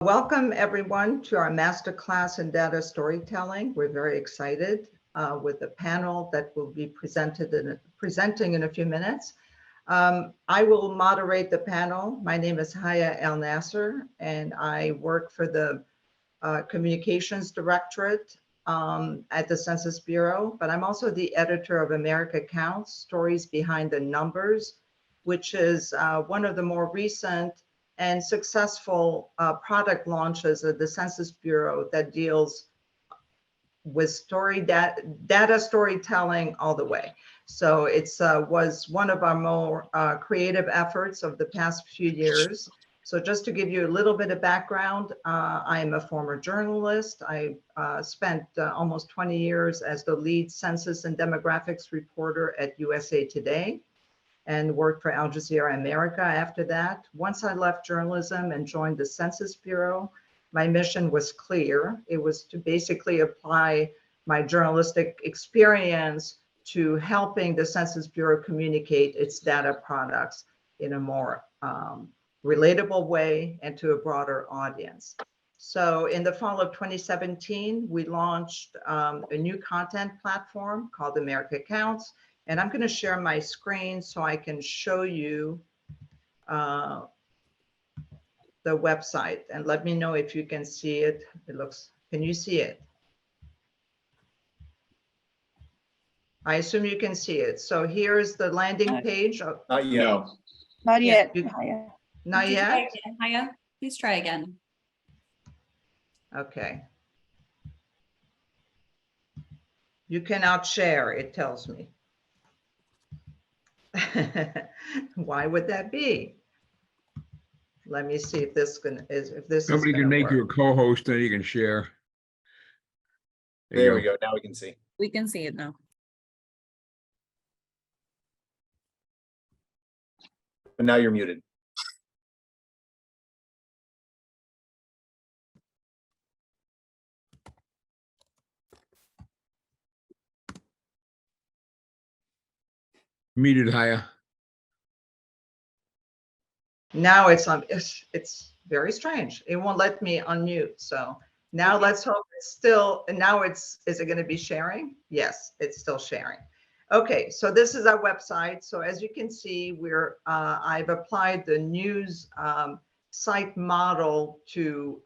Welcome everyone to our masterclass in data storytelling. We're very excited with the panel that will be presenting in a few minutes. I will moderate the panel. My name is Haya El Nasser, and I work for the Communications Directorate at the Census Bureau, but I'm also the editor of America Counts, Stories Behind the Numbers, which is one of the more recent and successful product launches of the Census Bureau that deals with data storytelling all the way. So it's was one of our more creative efforts of the past few years. So just to give you a little bit of background, I am a former journalist. I spent almost 20 years as the lead census and demographics reporter at USA Today, and worked for Al Jazeera America after that. Once I left journalism and joined the Census Bureau, my mission was clear. It was to basically apply my journalistic experience to helping the Census Bureau communicate its data products in a more relatable way and to a broader audience. So in the fall of 2017, we launched a new content platform called America Counts. And I'm going to share my screen so I can show you the website, and let me know if you can see it. Can you see it? I assume you can see it. So here's the landing page. Not yet. No. Not yet. Not yet? Haya, please try again. Okay. You cannot share, it tells me. Why would that be? Let me see if this Somebody can make you a co-host and you can share. There we go. Now we can see. We can see it now. But now you're muted. Muted higher. Now it's on. It's very strange. It won't let me unmute. So now let's hope it's still. And now is it going to be sharing? Yes, it's still sharing. Okay, so this is our website. So as you can see, I've applied the news site model to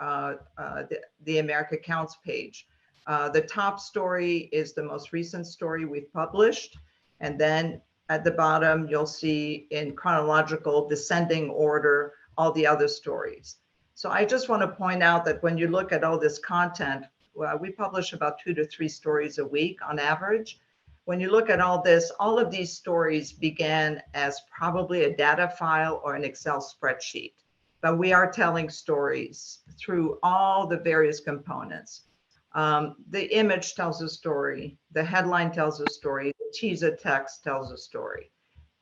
the America Counts page. The top story is the most recent story we've published, and then at the bottom, you'll see in chronological descending order all the other stories. So I just want to point out that when you look at all this content, we publish about 2 to 3 stories a week on average. When you look at all this, all of these stories began as probably a data file or an Excel spreadsheet, but we are telling stories through all the various components. The image tells a story, the headline tells a story, the teaser text tells a story.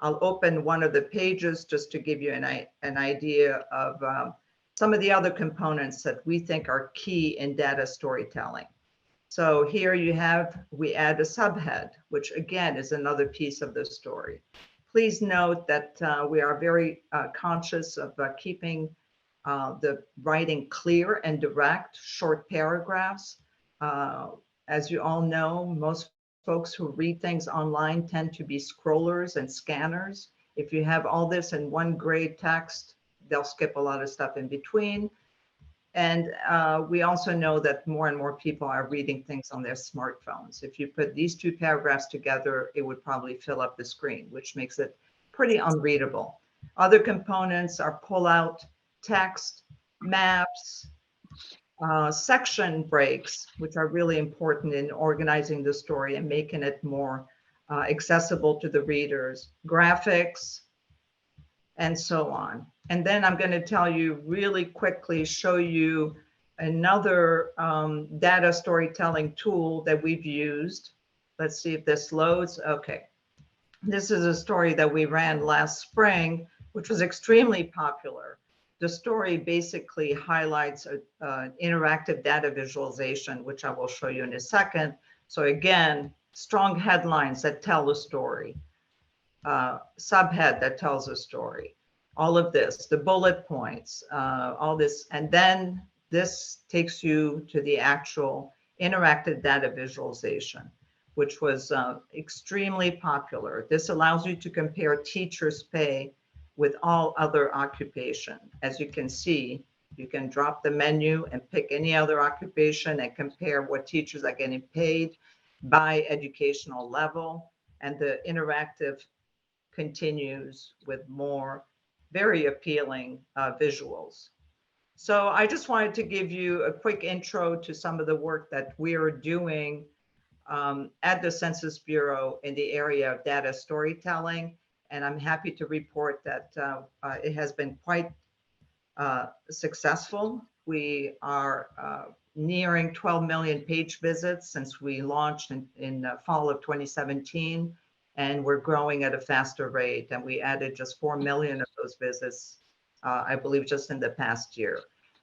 I'll open one of the pages just to give you an idea of some of the other components that we think are key in data storytelling. So here we add a subhead, which again is another piece of the story. Please note that we are very conscious of keeping the writing clear and direct, short paragraphs. As you all know, most folks who read things online tend to be scrollers and scanners. If you have all this in one gray text, they'll skip a lot of stuff in between. And we also know that more and more people are reading things on their smartphones. If you put these 2 paragraphs together, it would probably fill up the screen, which makes it pretty unreadable. Other components are pull-out text, maps, section breaks, which are really important in organizing the story and making it more accessible to the readers, graphics, and so on. And then I'm going to tell you really quickly, show you another data storytelling tool that we've used. Let's see if this loads. Okay. This is a story that we ran last spring, which was extremely popular. The story basically highlights an interactive data visualization, which I will show you in a second. So again, strong headlines that tell a story, subhead that tells a story, all of this, the bullet points, all this, and then this takes you to the actual interactive data visualization, which was extremely popular. This allows you to compare teachers' pay with all other occupation. As you can see, you can drop the menu and pick any other occupation and compare what teachers are getting paid by educational level. And the interactive continues with more very appealing visuals. So I just wanted to give you a quick intro to some of the work that we are doing at the Census Bureau in the area of data storytelling. And I'm happy to report that it has been quite successful. We are nearing 12 million page visits since we launched in fall of 2017. And we're growing at a faster rate. And we added just 4 million of those visits, I believe, just in the past year.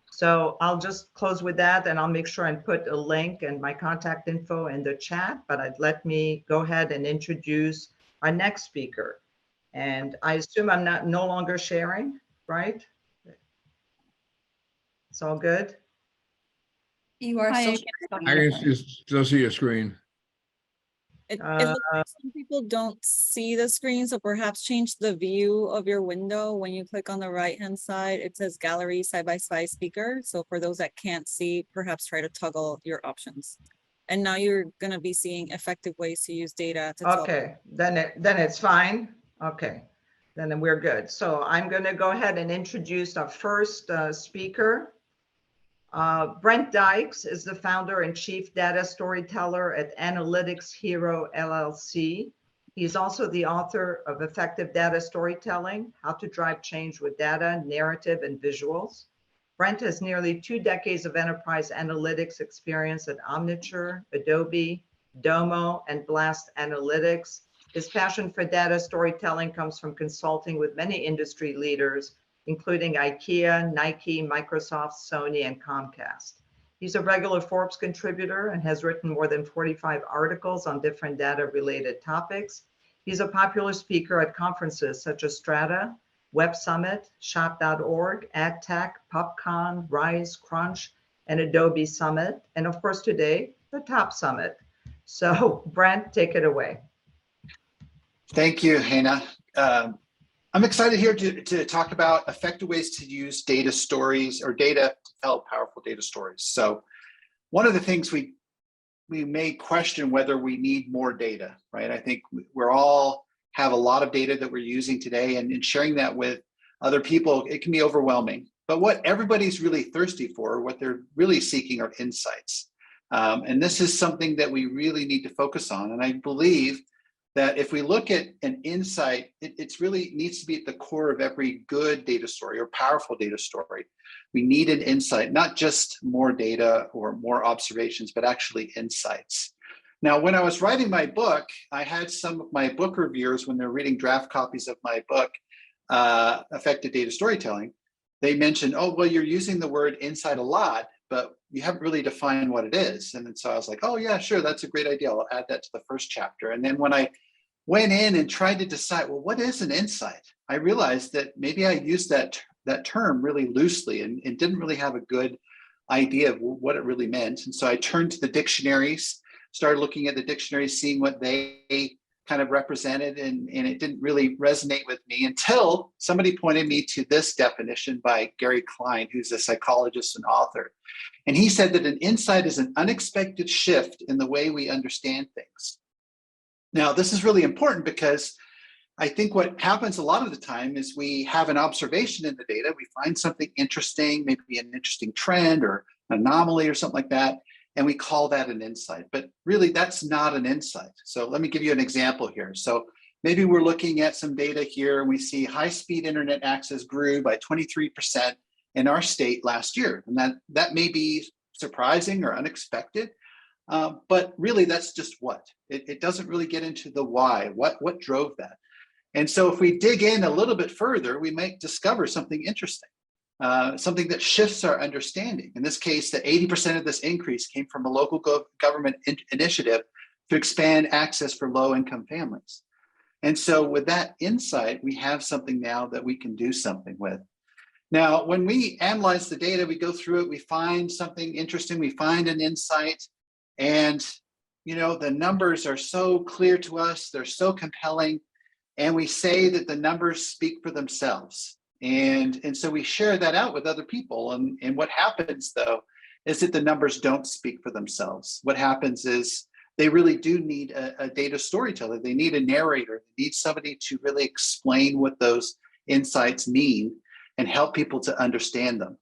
So I'll just close with that, and I'll make sure and put a link and my contact info in the chat, but let me go ahead and introduce our next speaker. And I assume I'm no longer sharing, right? It's all good? You are still. I can still see your screen. It looks like some people don't see the screen, so perhaps change the view of your window. When you click on the right-hand side, it says gallery side-by-side speaker. So for those that can't see, perhaps try to toggle your options. And now you're going to be seeing effective ways to use data to tell. Okay, then it's fine. Okay, then we're good. So I'm going to go ahead and introduce our first speaker. Brent Dykes is the founder and chief data storyteller at Analytics Hero LLC. He's also the author of Effective Data Storytelling, How to Drive Change with Data, Narrative, and Visuals. Brent has nearly 2 decades of enterprise analytics experience at Omniture, Adobe, Domo, and Blast Analytics. His passion for data storytelling comes from consulting with many industry leaders, including IKEA, Nike, Microsoft, Sony, and Comcast. He's a regular Forbes contributor and has written more than 45 articles on different data-related topics. He's a popular speaker at conferences such as Strata, Web Summit, Shop.org, AdTech, PubCon, Rise, Crunch, and Adobe Summit, and of course today, the Top Summit. So Brent, take it away. Thank you, Hannah. I'm excited here to talk about effective ways to use data stories or data to tell powerful data stories. So one of the things we may question whether we need more data, right? I think we're all have a lot of data that we're using today, and sharing that with other people, it can be overwhelming. But what everybody's really thirsty for, what they're really seeking are insights. And this is something that we really need to focus on. And I believe that if we look at an insight, it's really needs to be at the core of every good data story or powerful data story. We need an insight, not just more data or more observations, but actually insights. Now, when I was writing my book, I had some of my book reviewers, when they're reading draft copies of my book, Effective Data Storytelling, they mentioned, oh, well, you're using the word insight a lot, but you haven't really defined what it is. And then so I was like, oh yeah, sure, that's a great idea. I'll add that to the first chapter. And then when I went in and tried to decide, well, what is an insight? I realized that maybe I used that term really loosely and didn't really have a good idea of what it really meant. And so I turned to the dictionaries, started looking at the dictionaries, seeing what they kind of represented, and it didn't really resonate with me until somebody pointed me to this definition by Gary Klein, who's a psychologist and author. And he said that an insight is an unexpected shift in the way we understand things. Now, this is really important because I think what happens a lot of the time is we have an observation in the data, we find something interesting, maybe an interesting trend or an anomaly or something like that, and we call that an insight. But really, that's not an insight. So let me give you an example here. So maybe we're looking at some data here and we see high-speed internet access grew by 23% in our state last year. And that may be surprising or unexpected, but really that's just what. It doesn't really get into the why, what drove that. And so if we dig in a little bit further, we might discover something interesting. Something that shifts our understanding. In this case, that 80% of this increase came from a local government initiative to expand access for low-income families. And so with that insight, we have something now that we can do something with. Now, when we analyze the data, we go through it, we find something interesting, we find an insight, and the numbers are so clear to us, they're so compelling, and we say that the numbers speak for themselves. And so we share that out with other people. And what happens, though, is that the numbers don't speak for themselves. What happens is they really do need a data storyteller. They need a narrator. They need somebody to really explain what those insights mean and help people to understand them.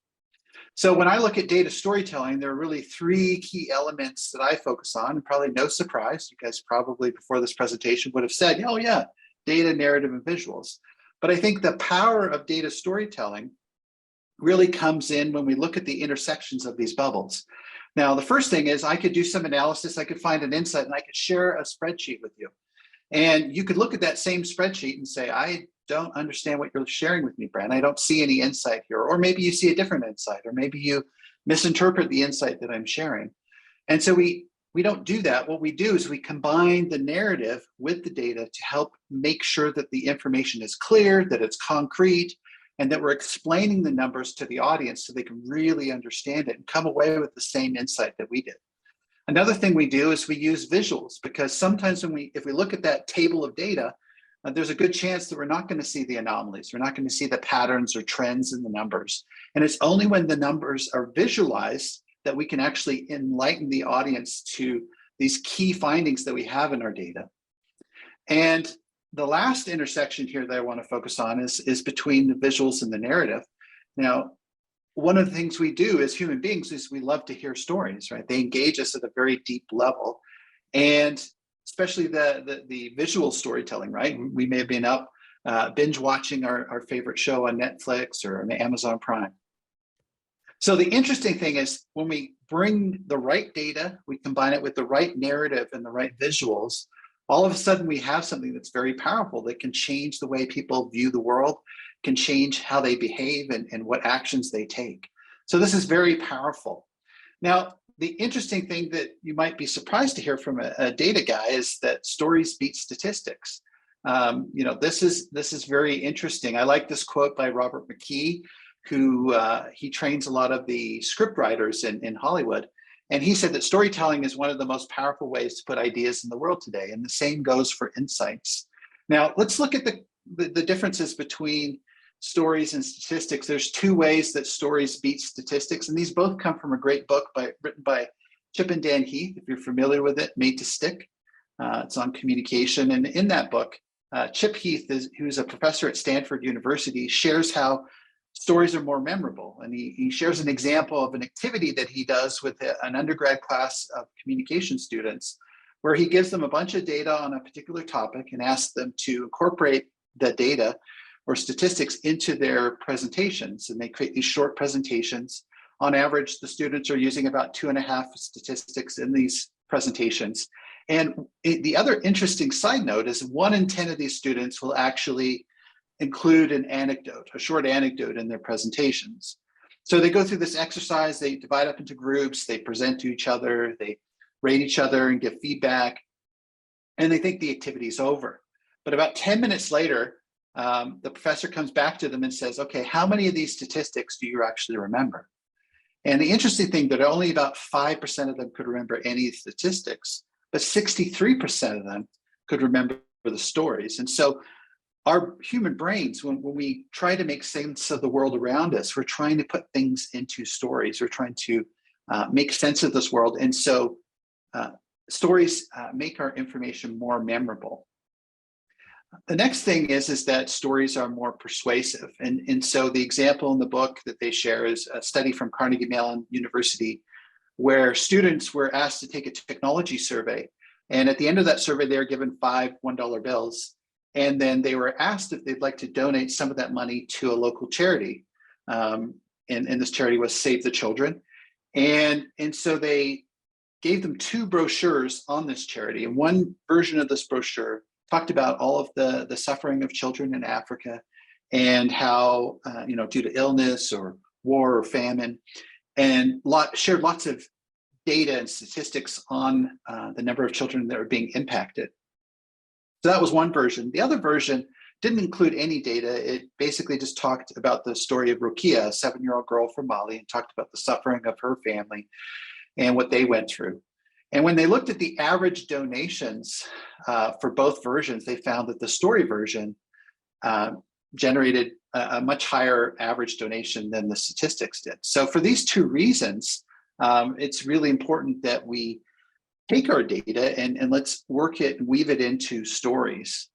So when I look at data storytelling, there are really three key elements that I focus on, and probably no surprise, you guys probably before this presentation would have said, oh yeah, data, narrative, and visuals. But I think the power of data storytelling really comes in when we look at the intersections of these bubbles. Now, the first thing is I could do some analysis, I could find an insight, and I could share a spreadsheet with you. And you could look at that same spreadsheet and say, I don't understand what you're sharing with me, Brent. I don't see any insight here. Or maybe you see a different insight, or maybe you misinterpret the insight that I'm sharing. And so we don't do that. What we do is we combine the narrative with the data to help make sure that the information is clear, that it's concrete, and that we're explaining the numbers to the audience so they can really understand it and come away with the same insight that we did. Another thing we do is we use visuals, because sometimes if we look at that table of data, there's a good chance that we're not going to see the anomalies. We're not going to see the patterns or trends in the numbers. And it's only when the numbers are visualized that we can actually enlighten the audience to these key findings that we have in our data. And the last intersection here that I want to focus on is between the visuals and the narrative. Now, one of the things we do as human beings is we love to hear stories, right? They engage us at a very deep level. And especially the visual storytelling, right? We may have been up binge watching our favorite show on Netflix or on Amazon Prime. So the interesting thing is when we bring the right data, we combine it with the right narrative and the right visuals, all of a sudden we have something that's very powerful that can change the way people view the world, can change how they behave and what actions they take. So this is very powerful. Now, the interesting thing that you might be surprised to hear from a data guy is that stories beat statistics. This is very interesting. I like this quote by Robert McKee, who he trains a lot of the script writers in Hollywood. And he said that storytelling is one of the most powerful ways to put ideas in the world today. And the same goes for insights. Now, let's look at the differences between stories and statistics. There's two ways that stories beat statistics. And these both come from a great book written by Chip and Dan Heath, if you're familiar with it, Made to Stick. It's on communication. And in that book, Chip Heath, who's a professor at Stanford University, shares how stories are more memorable. And he shares an example of an activity that he does with an undergrad class of communication students, where he gives them a bunch of data on a particular topic and asks them to incorporate the data or statistics into their presentations. And they create these short presentations. On average, the students are using about 2.5 statistics in these presentations. And the other interesting side note is 1 in 10 of these students will actually include an anecdote, a short anecdote in their presentations. So they go through this exercise, they divide up into groups, they present to each other, they rate each other and give feedback, and they think the activity's over. But about 10 minutes later, the professor comes back to them and says, okay, how many of these statistics do you actually remember? And the interesting thing that only about 5% of them could remember any statistics, but 63% of them could remember the stories. And so our human brains, when we try to make sense of the world around us, we're trying to put things into stories. We're trying to make sense of this world. And so stories make our information more memorable. The next thing is that stories are more persuasive. And so the example in the book that they share is a study from Carnegie Mellon University, where students were asked to take a technology survey. And at the end of that survey, they were given 5 $1 bills. And then they were asked if they'd like to donate some of that money to a local charity. And this charity was Save the Children. And so they gave them 2 brochures on this charity. And one version of this brochure talked about all of the suffering of children in Africa and how, due to illness or war or famine, and shared lots of data and statistics on the number of children that are being impacted. So that was one version. The other version didn't include any data. It basically just talked about the story of Rokia, a 7-year-old girl from Mali, and talked about the suffering of her family and what they went through. And when they looked at the average donations for both versions, they found that the story version generated a much higher average donation than the statistics did. So for these two reasons, it's really important that we take our data and let's work it and weave it into stories.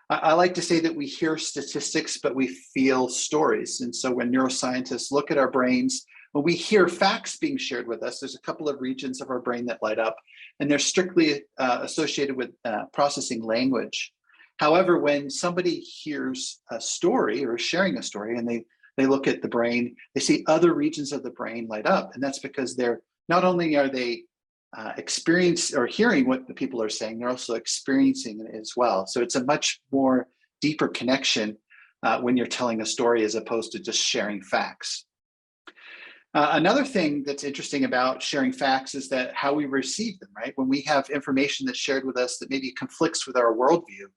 I like to say that we hear statistics, but we feel stories. And so when neuroscientists look at our brains, when we hear facts being shared with us, there's a couple of regions of our brain that light up, and they're strictly associated with processing language. However, when somebody hears a story or is sharing a story and they look at the brain, they see other regions of the brain light up. And that's because they're not only are they experience or hearing what the people are saying, they're also experiencing it as well. So it's a much more deeper connection when you're telling a story as opposed to just sharing facts. Another thing that's interesting about sharing facts is that how we receive them, right? When we have information that's shared with us that maybe conflicts with our worldview,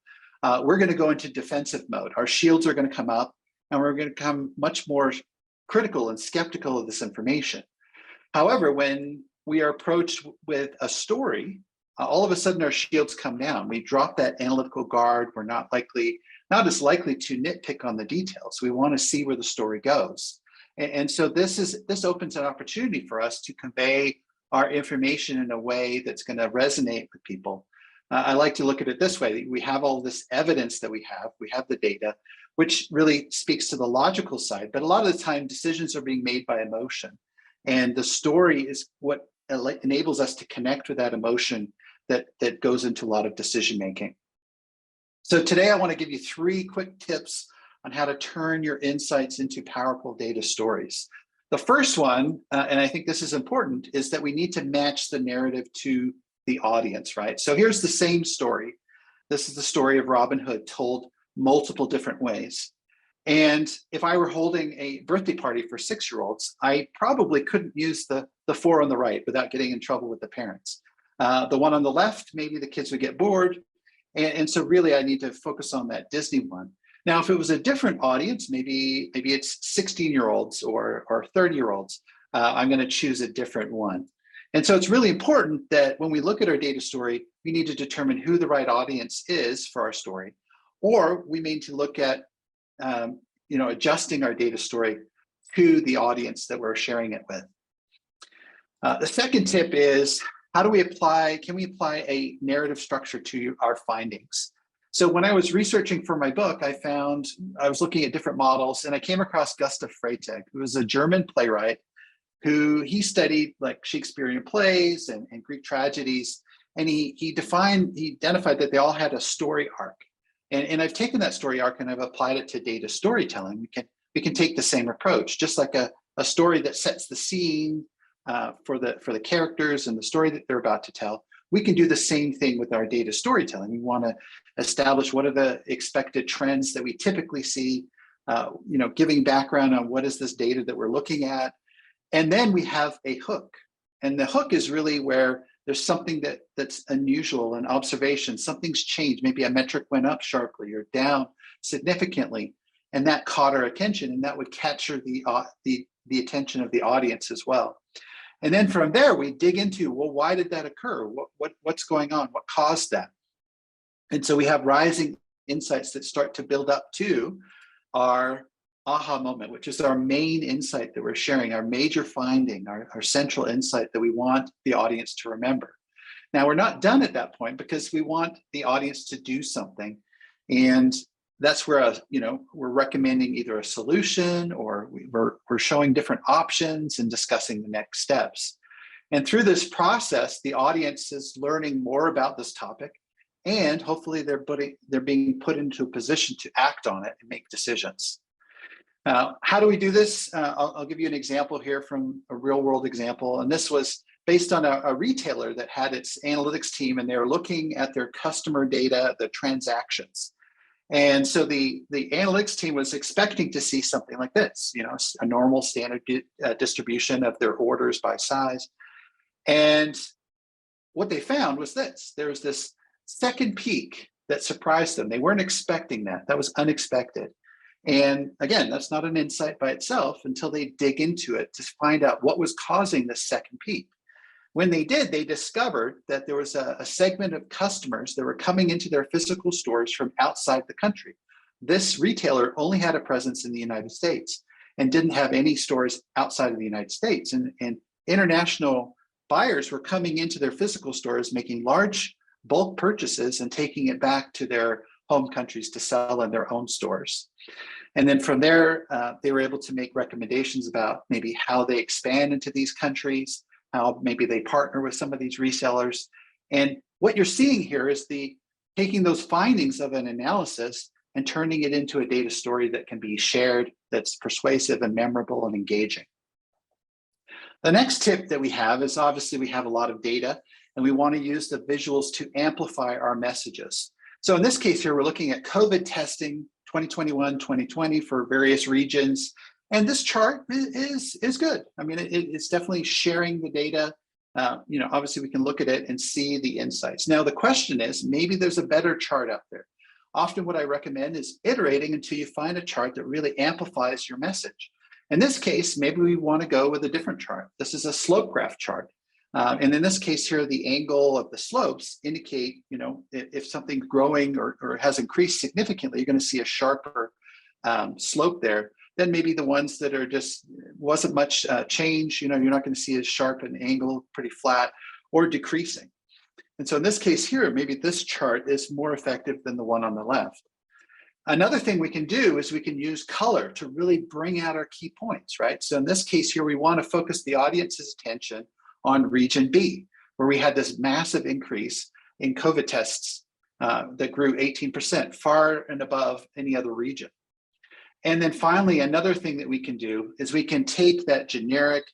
we're going to go into defensive mode. Our shields are going to come up and we're going to become much more critical and skeptical of this information. However, when we are approached with a story, all of a sudden our shields come down. We drop that analytical guard. We're not as likely to nitpick on the details. We want to see where the story goes. And so this opens an opportunity for us to convey our information in a way that's going to resonate with people. I like to look at it this way. We have all this evidence that we have the data, which really speaks to the logical side, but a lot of the time decisions are being made by emotion. And the story is what enables us to connect with that emotion that goes into a lot of decision making. So today I want to give you 3 quick tips on how to turn your insights into powerful data stories. The first one, and I think this is important, is that we need to match the narrative to the audience, right? So here's the same story. This is the story of Robin Hood told multiple different ways. And if I were holding a birthday party for 6-year-olds, I probably couldn't use the 4 on the right without getting in trouble with the parents. The one on the left, maybe the kids would get bored. And so really I need to focus on that Disney one. Now, if it was a different audience, maybe it's 16-year-olds or 30-year-olds, I'm going to choose a different one. And so it's really important that when we look at our data story, we need to determine who the right audience is for our story, or we need to look at adjusting our data story to the audience that we're sharing it with. The second tip is, can we apply a narrative structure to our findings? So when I was researching for my book, I was looking at different models and I came across Gustav Freytag, who was a German playwright he studied like Shakespearean plays and Greek tragedies. And he identified that they all had a story arc. And I've taken that story arc and I've applied it to data storytelling. We can take the same approach, just like a story that sets the scene for the characters and the story that they're about to tell. We can do the same thing with our data storytelling. We want to establish what are the expected trends that we typically see, giving background on what is this data that we're looking at. And then we have a hook. And the hook is really where there's something that's unusual, an observation, something's changed. Maybe a metric went up sharply or down significantly, and that caught our attention, and that would capture the attention of the audience as well. And then from there, we dig into, well, why did that occur? What's going on? What caused that? And so we have rising insights that start to build up to our aha moment, which is our main insight that we're sharing, our major finding, our central insight that we want the audience to remember. Now, we're not done at that point because we want the audience to do something. And that's where, we're recommending either a solution or we're showing different options and discussing the next steps. And through this process, the audience is learning more about this topic, and hopefully they're being put into a position to act on it and make decisions. How do we do this? I'll give you an example here from a real world example. And this was based on a retailer that had its analytics team, and they were looking at their customer data, the transactions. And so the analytics team was expecting to see something like this, a normal standard distribution of their orders by size. And what they found was this: there was this second peak that surprised them. They weren't expecting that. That was unexpected. And again, that's not an insight by itself until they dig into it to find out what was causing this second peak. When they did, they discovered that there was a segment of customers that were coming into their physical stores from outside the country. This retailer only had a presence in the United States and didn't have any stores outside of the United States. And international buyers were coming into their physical stores, making large bulk purchases and taking it back to their home countries to sell in their own stores. And then from there, they were able to make recommendations about maybe how they expand into these countries, how maybe they partner with some of these resellers. And what you're seeing here is taking those findings of an analysis and turning it into a data story that can be shared, that's persuasive and memorable and engaging. The next tip that we have is obviously we have a lot of data and we want to use the visuals to amplify our messages. So in this case here, we're looking at COVID testing 2021, 2020 for various regions. And this chart is good. I mean, it's definitely sharing the data. Obviously we can look at it and see the insights. Now the question is, maybe there's a better chart out there. Often what I recommend is iterating until you find a chart that really amplifies your message. In this case, maybe we want to go with a different chart. This is a slope graph chart. And in this case here, the angle of the slopes indicate, if something's growing or has increased significantly, you're going to see a sharper slope there. Then maybe the ones that are just wasn't much change, you're not going to see as sharp an angle, pretty flat or decreasing. And so in this case here, maybe this chart is more effective than the one on the left. Another thing we can do is we can use color to really bring out our key points, right? So in this case here, we want to focus the audience's attention on region B, where we had this massive increase in COVID tests that grew 18%, far and above any other region. And then finally, another thing that we can do is we can take that generic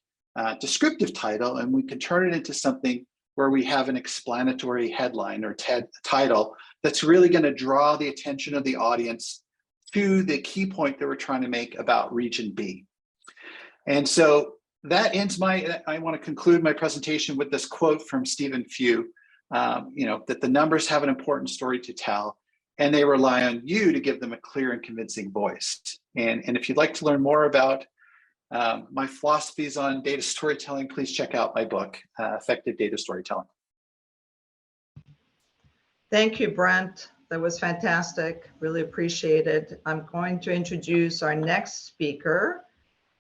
descriptive title and we can turn it into something where we have an explanatory headline or title that's really going to draw the attention of the audience to the key point that we're trying to make about region B. And so that ends I want to conclude my presentation with this quote from Stephen Few, that the numbers have an important story to tell and they rely on you to give them a clear and convincing voice. And if you'd like to learn more about my philosophies on data storytelling, please check out my book, Effective Data Storytelling. Thank you, Brent. That was fantastic. Really appreciate it. I'm going to introduce our next speaker,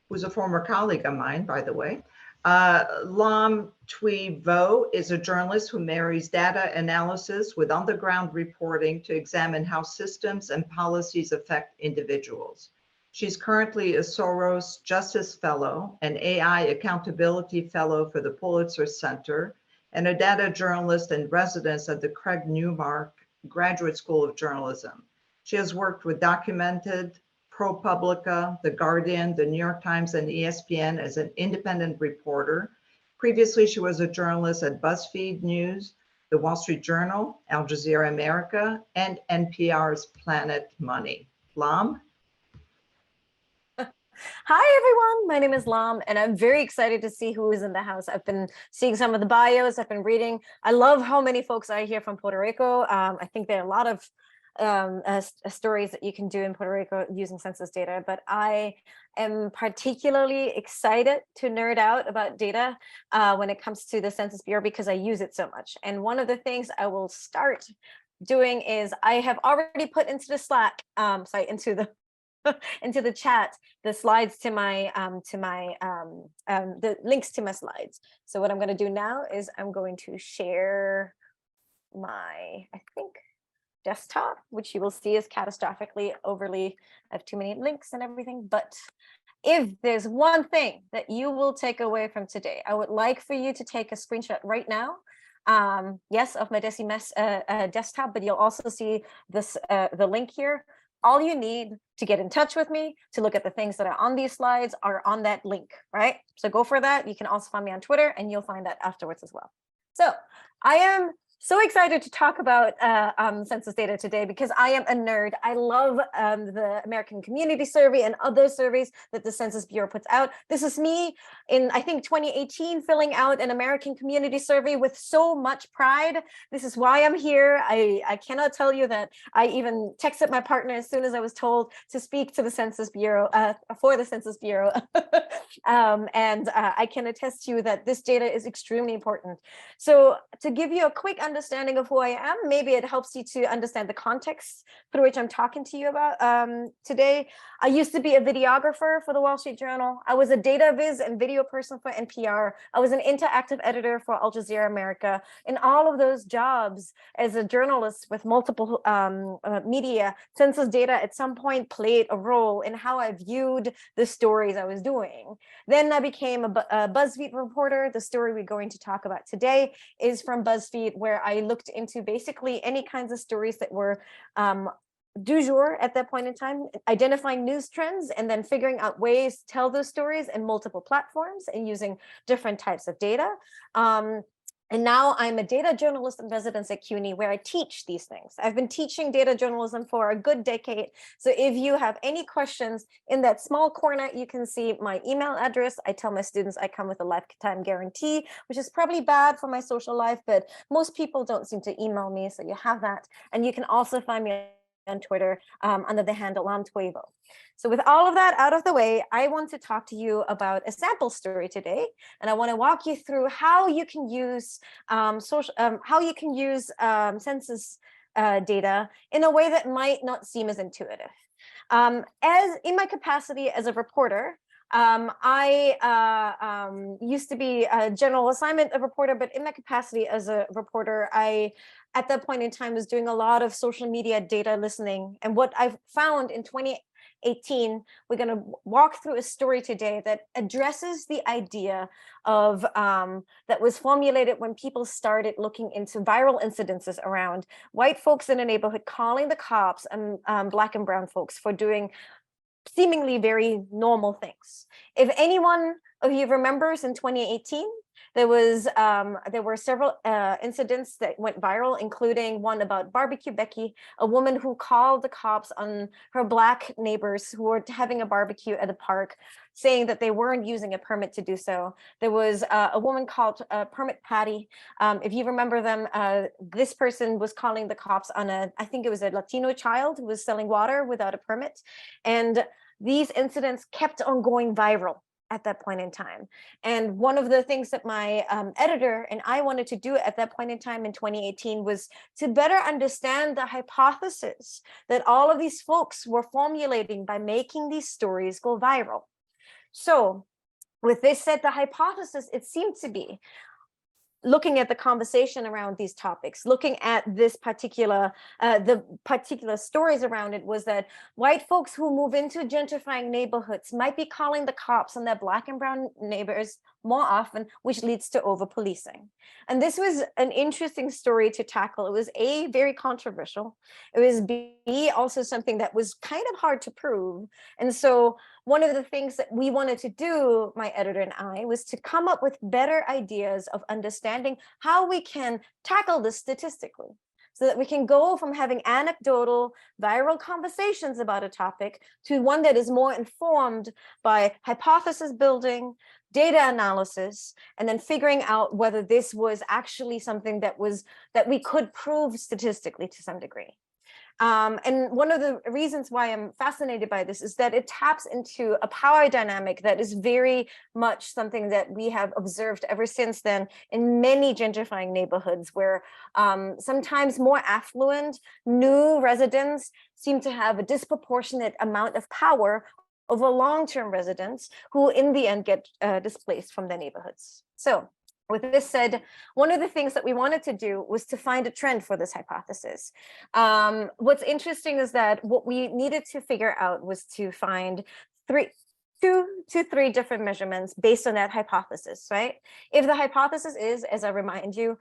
who's a former colleague of mine, by the way. Lam Thuy Vo is a journalist who marries data analysis with on-the-ground reporting to examine how systems and policies affect individuals. She's currently a Soros Justice Fellow, an AI Accountability Fellow for the Pulitzer Center, and a data journalist in residence at the Craig Newmark Graduate School of Journalism. She has worked with Documented, ProPublica, The Guardian, The New York Times, and ESPN as an independent reporter. Previously, she was a journalist at BuzzFeed News, The Wall Street Journal, Al Jazeera America, and NPR's Planet Money. Lam? Hi, everyone. My name is Lam, and I'm very excited to see who is in the house. I've been seeing some of the bios. I've been reading. I love how many folks are here from Puerto Rico. I think there are a lot of stories that you can do in Puerto Rico using census data, but I am particularly excited to nerd out about data when it comes to the Census Bureau because I use it so much. And one of the things I will start doing is I have already put into the Slack, into the chat, the slides to my the links to my slides. So what I'm going to do now is I'm going to share my, I think, desktop, which you will see is catastrophically overly, I have too many links and everything. But if there's one thing that you will take away from today, I would like for you to take a screenshot right now. Yes, of my desktop, but you'll also see this the link here. All you need to get in touch with me, to look at the things that are on these slides, are on that link, right? So go for that. You can also find me on Twitter and you'll find that afterwards as well. So I am So excited to talk about census data today because I am a nerd. I love the American Community Survey and other surveys that the Census Bureau puts out. This is me in, I think, 2018, filling out an American Community Survey with so much pride. This is why I'm here. I cannot tell you that I even texted my partner as soon as I was told to speak to the Census Bureau, for the Census Bureau. And I can attest to you that this data is extremely important. So to give you a quick understanding of who I am, maybe it helps you to understand the context through which I'm talking to you about today. I used to be a videographer for the Wall Street Journal. I was a data viz and video person for NPR. I was an interactive editor for Al Jazeera America. In all of those jobs as a journalist with multiple media, census data at some point played a role in how I viewed the stories I was doing. Then I became a BuzzFeed reporter. The story we're going to talk about today is from BuzzFeed, where I looked into basically any kinds of stories that were du jour at that point in time, identifying news trends and then figuring out ways to tell those stories in multiple platforms and using different types of data. And now I'm a data journalist in residence at CUNY, where I teach these things. I've been teaching data journalism for a good decade. So if you have any questions, in that small corner, you can see my email address. I tell my students I come with a lifetime guarantee, which is probably bad for my social life, but most people don't seem to email me. So you have that. And you can also find me on Twitter under the handle lamtuevo. So with all of that out of the way, I want to talk to you about a sample story today, and I want to walk you through how you can use census data in a way that might not seem as intuitive. As in my capacity as a reporter, I used to be a general assignment reporter, but in my capacity as a reporter, I, at that point in time, was doing a lot of social media data listening. And what I've found in 2018, we're going to walk through a story today that addresses the idea of that was formulated when people started looking into viral incidences around white folks in a neighborhood calling the cops and Black and brown folks for doing seemingly very normal things. If anyone of you remembers, in 2018, there were several incidents that went viral, including one about Barbecue Becky, a woman who called the cops on her Black neighbors who were having a barbecue at a park, saying that they weren't using a permit to do so. There was a woman called Permit Patty. If you remember them, this person was calling the cops on I think it was a Latino child who was selling water without a permit. And these incidents kept on going viral at that point in time. And one of the things that my editor and I wanted to do at that point in time in 2018 was to better understand the hypothesis that all of these folks were formulating by making these stories go viral. So with this said, the hypothesis, it seemed to be, looking at the conversation around these topics, looking at this particular, the particular stories around it, was that white folks who move into gentrifying neighborhoods might be calling the cops on their Black and brown neighbors more often, which leads to over-policing. And this was an interesting story to tackle. It was A, very controversial. It was B, also something that was kind of hard to prove. And so one of the things that we wanted to do, my editor and I, was to come up with better ideas of understanding how we can tackle this statistically, so that we can go from having anecdotal, viral conversations about a topic to one that is more informed by hypothesis building, data analysis, and then figuring out whether this was actually something that we could prove statistically to some degree. And one of the reasons why I'm fascinated by this is that it taps into a power dynamic that is very much something that we have observed ever since then in many gentrifying neighborhoods, where sometimes more affluent new residents seem to have a disproportionate amount of power over long-term residents who in the end get displaced from their neighborhoods. So with this said, one of the things that we wanted to do was to find a trend for this hypothesis. What's interesting is that what we needed to figure out was to find two to three different measurements based on that hypothesis, right? If the hypothesis is, as I remind you,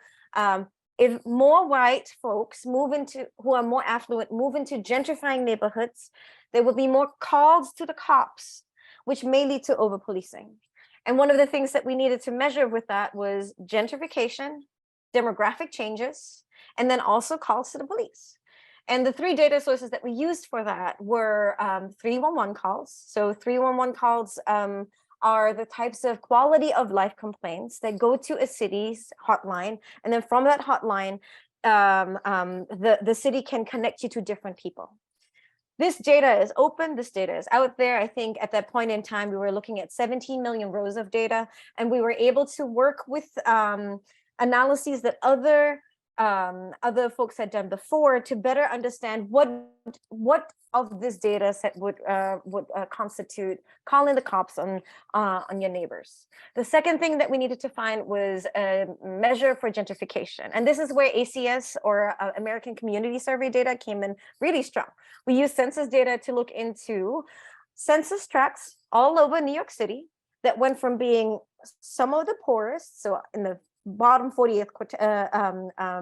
if more white folks who are more affluent move into gentrifying neighborhoods, there will be more calls to the cops, which may lead to over-policing. And one of the things that we needed to measure with that was gentrification, demographic changes, and then also calls to the police. And the 3 data sources that we used for that were 311 calls. So 311 calls are the types of quality of life complaints that go to a city's hotline. And then from that hotline, the city can connect you to different people. This data is open, this data is out there. I think at that point in time, we were looking at 17 million rows of data, and we were able to work with analyses that other folks had done before to better understand what of this data set would constitute calling the cops on your neighbors. The second thing that we needed to find was a measure for gentrification. And this is where ACS, or American Community Survey data, came in really strong. We used census data to look into census tracts all over New York City that went from being some of the poorest, so in the bottom 40th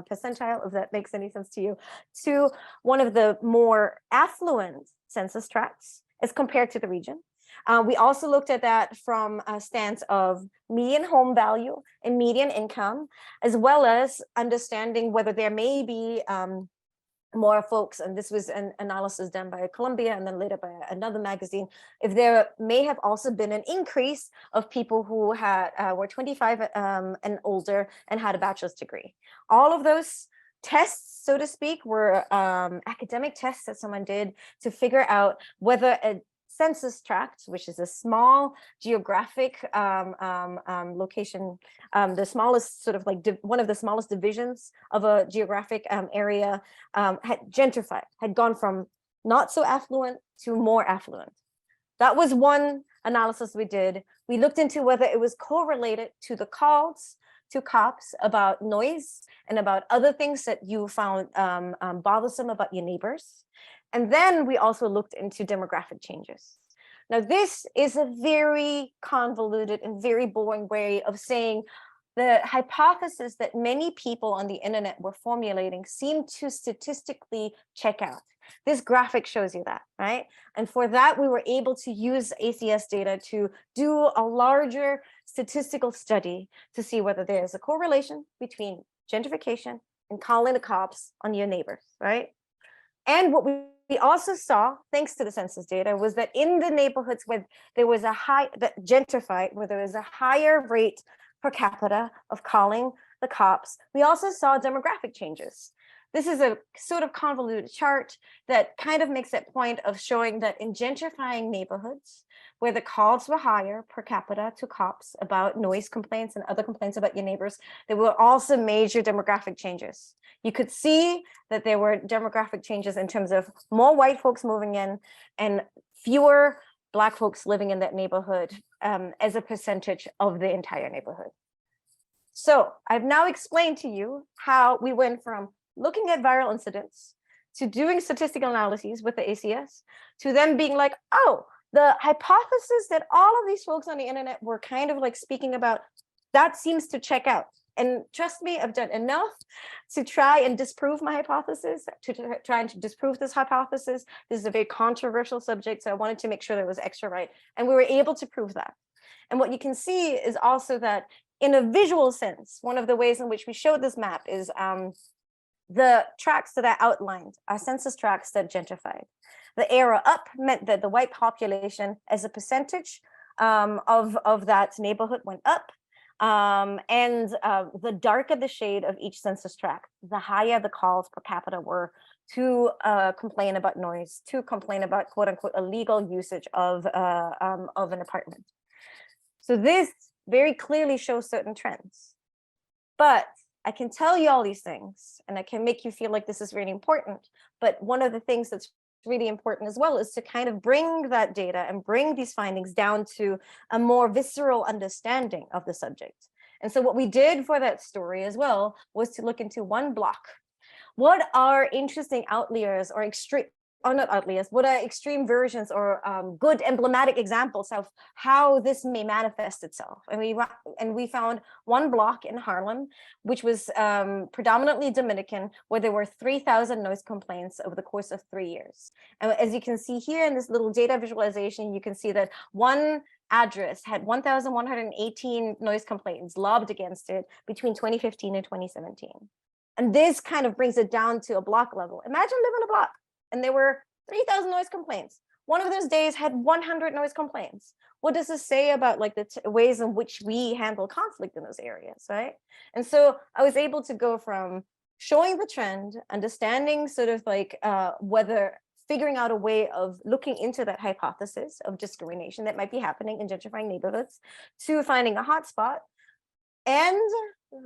percentile, if that makes any sense to you, to one of the more affluent census tracts as compared to the region. We also looked at that from a stance of median home value and median income, as well as understanding whether there may be more folks, and this was an analysis done by Columbia and then later by another magazine, if there may have also been an increase of people who had were 25 and older and had a bachelor's degree. All of those tests, so to speak, were academic tests that someone did to figure out whether a census tract, which is a small geographic location, the smallest sort of like one of the smallest divisions of a geographic area, had gentrified, had gone from not so affluent to more affluent. That was one analysis we did. We looked into whether it was correlated to the calls to cops about noise and about other things that you found bothersome about your neighbors. And then we also looked into demographic changes. Now, this is a very convoluted and very boring way of saying the hypothesis that many people on the internet were formulating seemed to statistically check out. This graphic shows you that, right? And for that, we were able to use ACS data to do a larger statistical study to see whether there's a correlation between gentrification and calling the cops on your neighbors, right? And what we also saw, thanks to the census data, was that in the neighborhoods where there was a gentrified, where there was a higher rate per capita of calling the cops, we also saw demographic changes. This is a sort of convoluted chart that kind of makes that point of showing that in gentrifying neighborhoods, where the calls were higher per capita to cops about noise complaints and other complaints about your neighbors, there were also major demographic changes. You could see that there were demographic changes in terms of more white folks moving in and fewer Black folks living in that neighborhood as a percentage of the entire neighborhood. So I've now explained to you how we went from looking at viral incidents to doing statistical analyses with the ACS to then being like, oh, the hypothesis that all of these folks on the internet were kind of like speaking about, that seems to check out. And trust me, I've done enough to try and disprove my hypothesis, to try and disprove this hypothesis. This is a very controversial subject, so I wanted to make sure that it was extra right. And we were able to prove that. And what you can see is also that in a visual sense, one of the ways in which we showed this map is the tracts that I outlined are census tracts that gentrified. The arrow up meant that the white population as a percentage of that neighborhood went up. And the darker the shade of each census tract, the higher the calls per capita were to complain about noise, to complain about quote unquote illegal usage of an apartment. So this very clearly shows certain trends. But I can tell you all these things and I can make you feel like this is really important. But one of the things that's really important as well is to kind of bring that data and bring these findings down to a more visceral understanding of the subject. And so what we did for that story as well was to look into one block. What are interesting outliers or extreme, or not outliers, what are extreme versions or good emblematic examples of how this may manifest itself? And we found one block in Harlem, which was predominantly Dominican, where there were 3,000 noise complaints over the course of 3 years. And as you can see here in this little data visualization, you can see that one address had 1,118 noise complaints lobbed against it between 2015 and 2017. And this kind of brings it down to a block level. Imagine living a block and there were 3,000 noise complaints. One of those days had 100 noise complaints. What does this say about like the ways in which we handle conflict in those areas, right? And so I was able to go from showing the trend, understanding sort of like whether figuring out a way of looking into that hypothesis of discrimination that might be happening in gentrifying neighborhoods, to finding a hotspot. And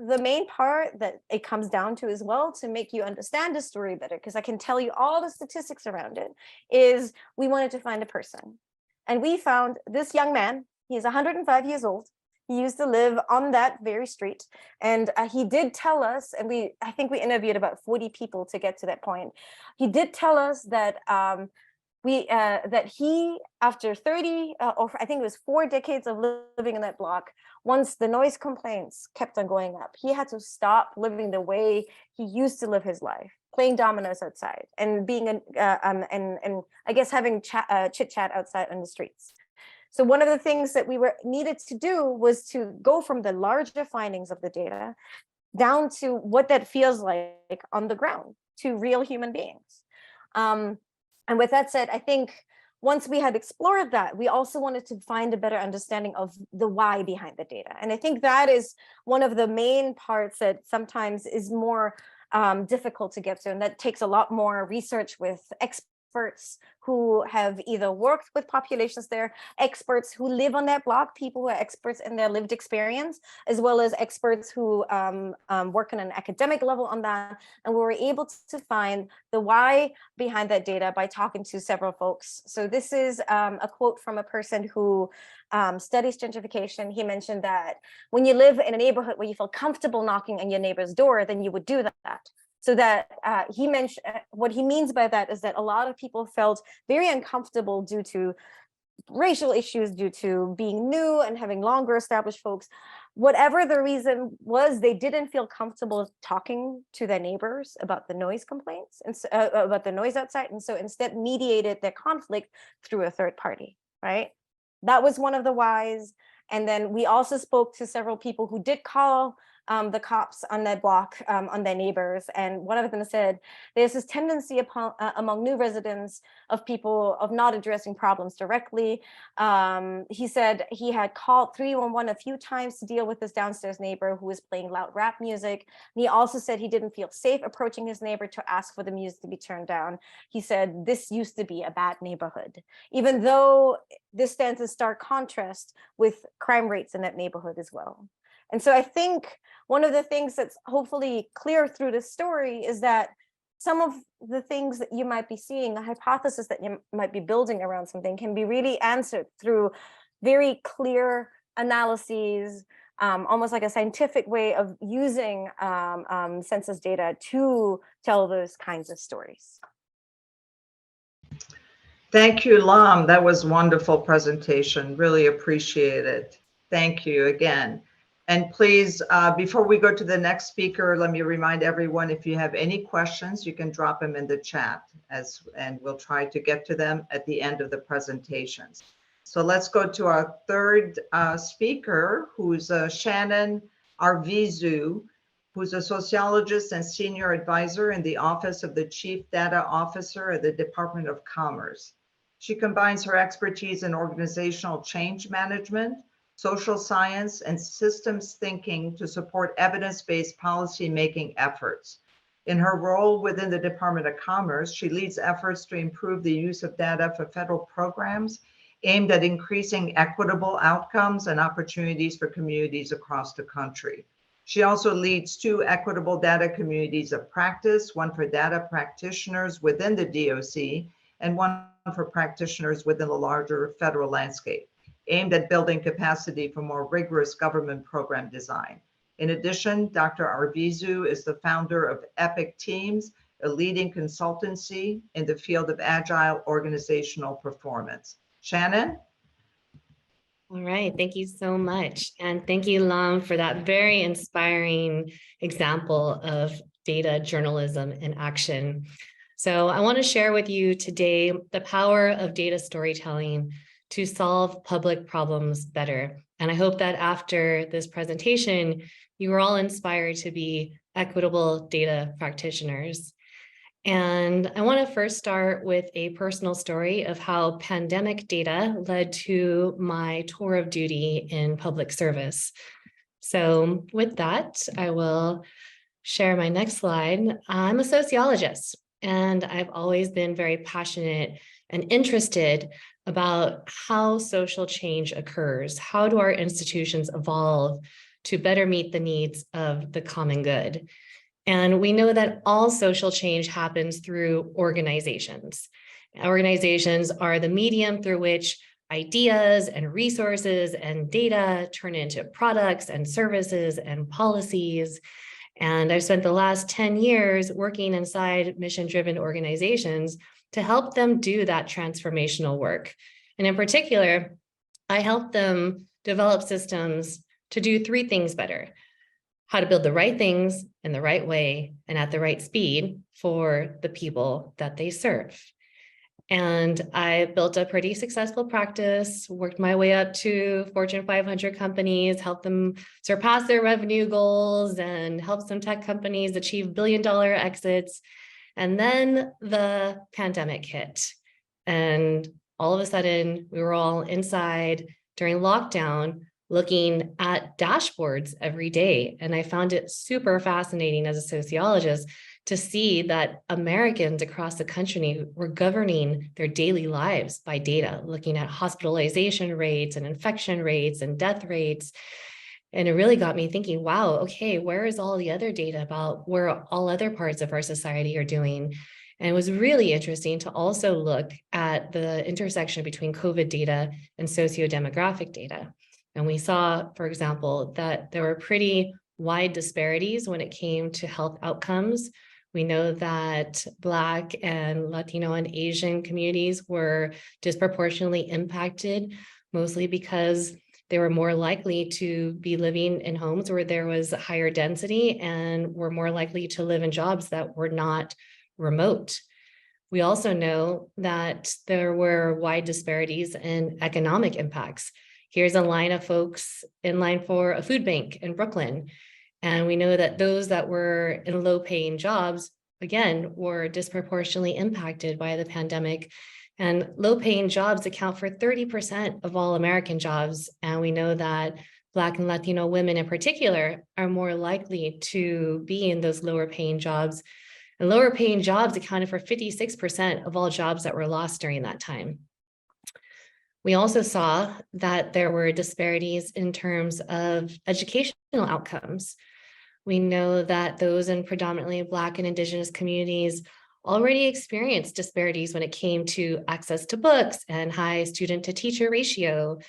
the main part that it comes down to as well, to make you understand the story better, because I can tell you all the statistics around it, is we wanted to find a person. And we found this young man. He's 105 years old. He used to live on that very street. And he did tell us, and I think we interviewed about 40 people to get to that point. He did tell us that that he, after 30, or I think it was 4 decades of living in that block, once the noise complaints kept on going up, he had to stop living the way he used to live his life, playing dominoes outside and being and I guess having chit chat outside on the streets. So one of the things that we needed to do was to go from the larger findings of the data down to what that feels like on the ground to real human beings. And with that said, I think once we had explored that, we also wanted to find a better understanding of the why behind the data. And I think that is one of the main parts that sometimes is more difficult to get to. And that takes a lot more research with experts who have either worked with populations there, experts who live on that block, people who are experts in their lived experience, as well as experts who work on an academic level on that. And we were able to find the why behind that data by talking to several folks. So this is a quote from a person who studies gentrification. He mentioned that when you live in a neighborhood where you feel comfortable knocking on your neighbor's door, then you would do that. So that he mentioned, what he means by that is that a lot of people felt very uncomfortable due to racial issues, due to being new and having longer established folks. Whatever the reason was, they didn't feel comfortable talking to their neighbors about the noise complaints and about the noise outside. And so instead mediated their conflict through a third party, right? That was one of the whys. And then we also spoke to several people who did call the cops on that block, on their neighbors. And one of them said, there's this tendency among new residents of people of not addressing problems directly. He said he had called 311 a few times to deal with his downstairs neighbor who was playing loud rap music. And he also said he didn't feel safe approaching his neighbor to ask for the music to be turned down. He said, this used to be a bad neighborhood, even though this stands in stark contrast with crime rates in that neighborhood as well. And so I think one of the things that's hopefully clear through this story is that some of the things that you might be seeing, the hypothesis that you might be building around something, can be really answered through very clear analyses, almost like a scientific way of using census data to tell those kinds of stories. Thank you, Lam. That was a wonderful presentation. Really appreciate it. Thank you again. And please, before we go to the next speaker, let me remind everyone, if you have any questions, you can drop them in the chat, and we'll try to get to them at the end of the presentations. So let's go to our third speaker, who's Shannon Arvizu, who's a sociologist and senior advisor in the Office of the Chief Data Officer at the Department of Commerce. She combines her expertise in organizational change management, social science, and systems thinking to support evidence-based policy-making efforts. In her role within the Department of Commerce, she leads efforts to improve the use of data for federal programs aimed at increasing equitable outcomes and opportunities for communities across the country. She also leads 2 equitable data communities of practice, one for data practitioners within the DOC and one for practitioners within the larger federal landscape, aimed at building capacity for more rigorous government program design. In addition, Dr. Arvizu is the founder of Epic Teams, a leading consultancy in the field of agile organizational performance. Shannon? All right, thank you so much. And thank you, Lam, for that very inspiring example of data journalism in action. So I want to share with you today the power of data storytelling to solve public problems better. And I hope that after this presentation, you are all inspired to be equitable data practitioners. And I want to first start with a personal story of how pandemic data led to my tour of duty in public service. So with that, I will share my next slide. I'm a sociologist, and I've always been very passionate and interested about how social change occurs. How do our institutions evolve to better meet the needs of the common good? And we know that all social change happens through organizations. Organizations are the medium through which ideas and resources and data turn into products and services and policies. And I've spent the last 10 years working inside mission-driven organizations to help them do that transformational work. And in particular, I help them develop systems to do three things better: how to build the right things in the right way and at the right speed for the people that they serve. And I built a pretty successful practice, worked my way up to Fortune 500 companies, helped them surpass their revenue goals, and helped some tech companies achieve billion-dollar exits. And then the pandemic hit. And all of a sudden, we were all inside during lockdown, looking at dashboards every day. And I found it super fascinating as a sociologist to see that Americans across the country were governing their daily lives by data, looking at hospitalization rates and infection rates and death rates. And it really got me thinking, wow, okay, where is all the other data about where all other parts of our society are doing? And it was really interesting to also look at the intersection between COVID data and sociodemographic data. And we saw, for example, that there were pretty wide disparities when it came to health outcomes. We know that Black and Latino and Asian communities were disproportionately impacted, mostly because they were more likely to be living in homes where there was higher density and were more likely to live in jobs that were not remote. We also know that there were wide disparities in economic impacts. Here's a line of folks in line for a food bank in Brooklyn. And we know that those that were in low-paying jobs, again, were disproportionately impacted by the pandemic. And low-paying jobs account for 30% of all American jobs. And we know that Black and Latino women in particular are more likely to be in those lower-paying jobs. And lower-paying jobs accounted for 56% of all jobs that were lost during that time. We also saw that there were disparities in terms of educational outcomes. We know that those in predominantly Black and Indigenous communities already experienced disparities when it came to access to books and high student to teacher ratio.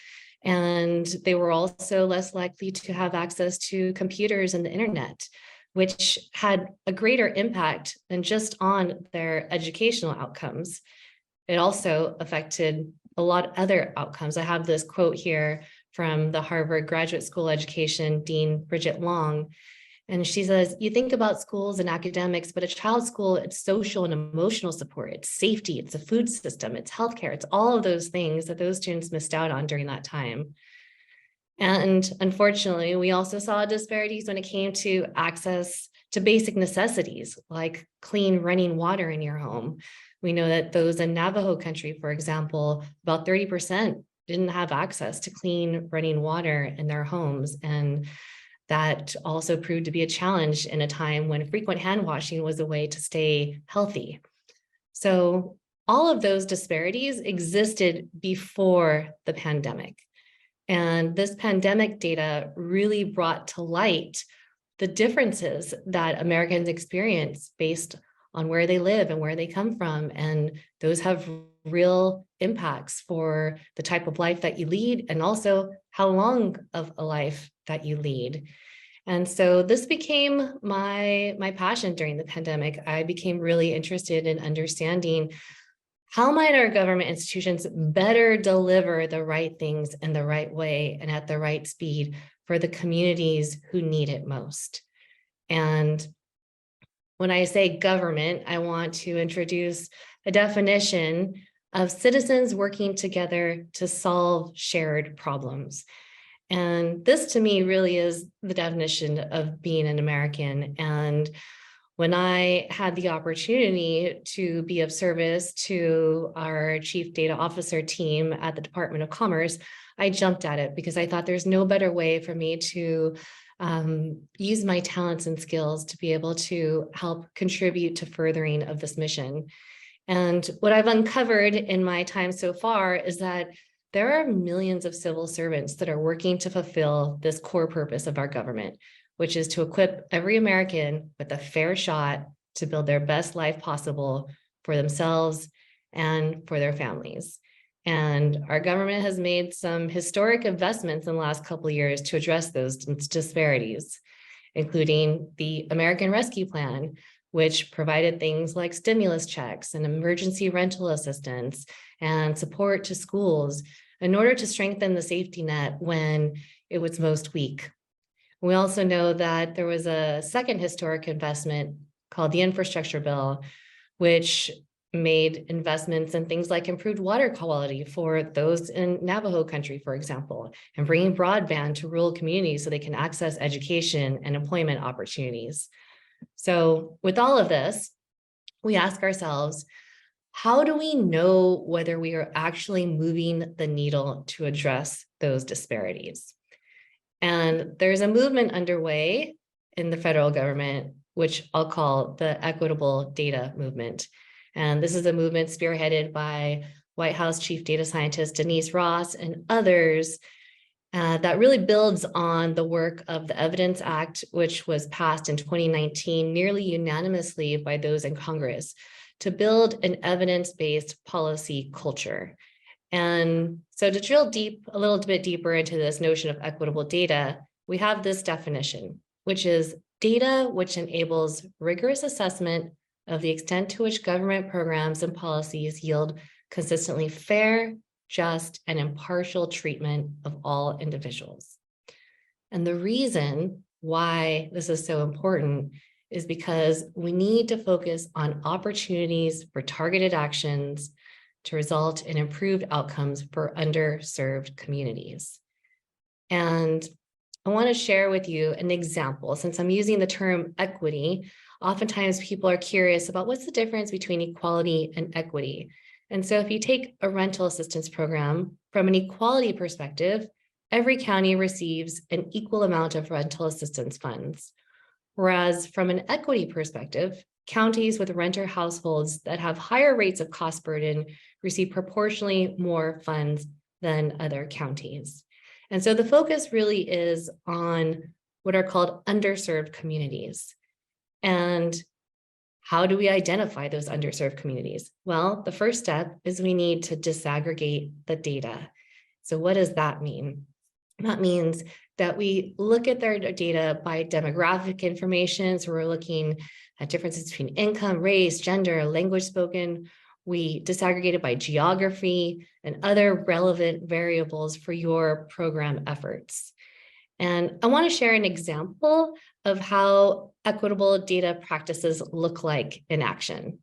And they were also less likely to have access to computers and the internet, which had a greater impact than just on their educational outcomes. It also affected a lot of other outcomes. I have this quote here from the Harvard Graduate School Education Dean Bridget Long. And she says, you think about schools and academics, but a child's school, it's social and emotional support, it's safety, it's a food system, it's healthcare, it's all of those things that those students missed out on during that time. And unfortunately, we also saw disparities when it came to access to basic necessities like clean running water in your home. We know that those in Navajo country, for example, about 30% didn't have access to clean running water in their homes. And that also proved to be a challenge in a time when frequent hand washing was a way to stay healthy. So all of those disparities existed before the pandemic. And this pandemic data really brought to light the differences that Americans experience based on where they live and where they come from. And those have real impacts for the type of life that you lead and also how long of a life that you lead. And so this became my passion during the pandemic. I became really interested in understanding how might our government institutions better deliver the right things in the right way and at the right speed for the communities who need it most. And when I say government, I want to introduce a definition of citizens working together to solve shared problems. And this to me really is the definition of being an American. And when I had the opportunity to be of service to our Chief Data Officer team at the Department of Commerce, I jumped at it because I thought there's no better way for me to use my talents and skills to be able to help contribute to furthering of this mission. And what I've uncovered in my time so far is that there are millions of civil servants that are working to fulfill this core purpose of our government, which is to equip every American with a fair shot to build their best life possible for themselves and for their families. And our government has made some historic investments in the last couple of years to address those disparities, including the American Rescue Plan, which provided things like stimulus checks and emergency rental assistance and support to schools in order to strengthen the safety net when it was most weak. We also know that there was a second historic investment called the Infrastructure Bill, which made investments in things like improved water quality for those in Navajo country, for example, and bringing broadband to rural communities so they can access education and employment opportunities. So with all of this, we ask ourselves, how do we know whether we are actually moving the needle to address those disparities? And there's a movement underway in the federal government, which I'll call the Equitable Data Movement. And this is a movement spearheaded by White House Chief Data Scientist Denise Ross and others that really builds on the work of the Evidence Act, which was passed in 2019 nearly unanimously by those in Congress to build an evidence-based policy culture. And so to drill deep, a little bit deeper into this notion of equitable data, we have this definition, which is data which enables rigorous assessment of the extent to which government programs and policies yield consistently fair, just, and impartial treatment of all individuals. And the reason why this is so important is because we need to focus on opportunities for targeted actions to result in improved outcomes for underserved communities. And I want to share with you an example. Since I'm using the term equity, oftentimes people are curious about what's the difference between equality and equity. And so if you take a rental assistance program from an equality perspective, every county receives an equal amount of rental assistance funds. Whereas from an equity perspective, counties with renter households that have higher rates of cost burden receive proportionally more funds than other counties. And so the focus really is on what are called underserved communities. And how do we identify those underserved communities? Well, the first step is we need to disaggregate the data. So what does that mean? That means that we look at their data by demographic information. So we're looking at differences between income, race, gender, language spoken. We disaggregate it by geography and other relevant variables for your program efforts. And I want to share an example of how equitable data practices look like in action.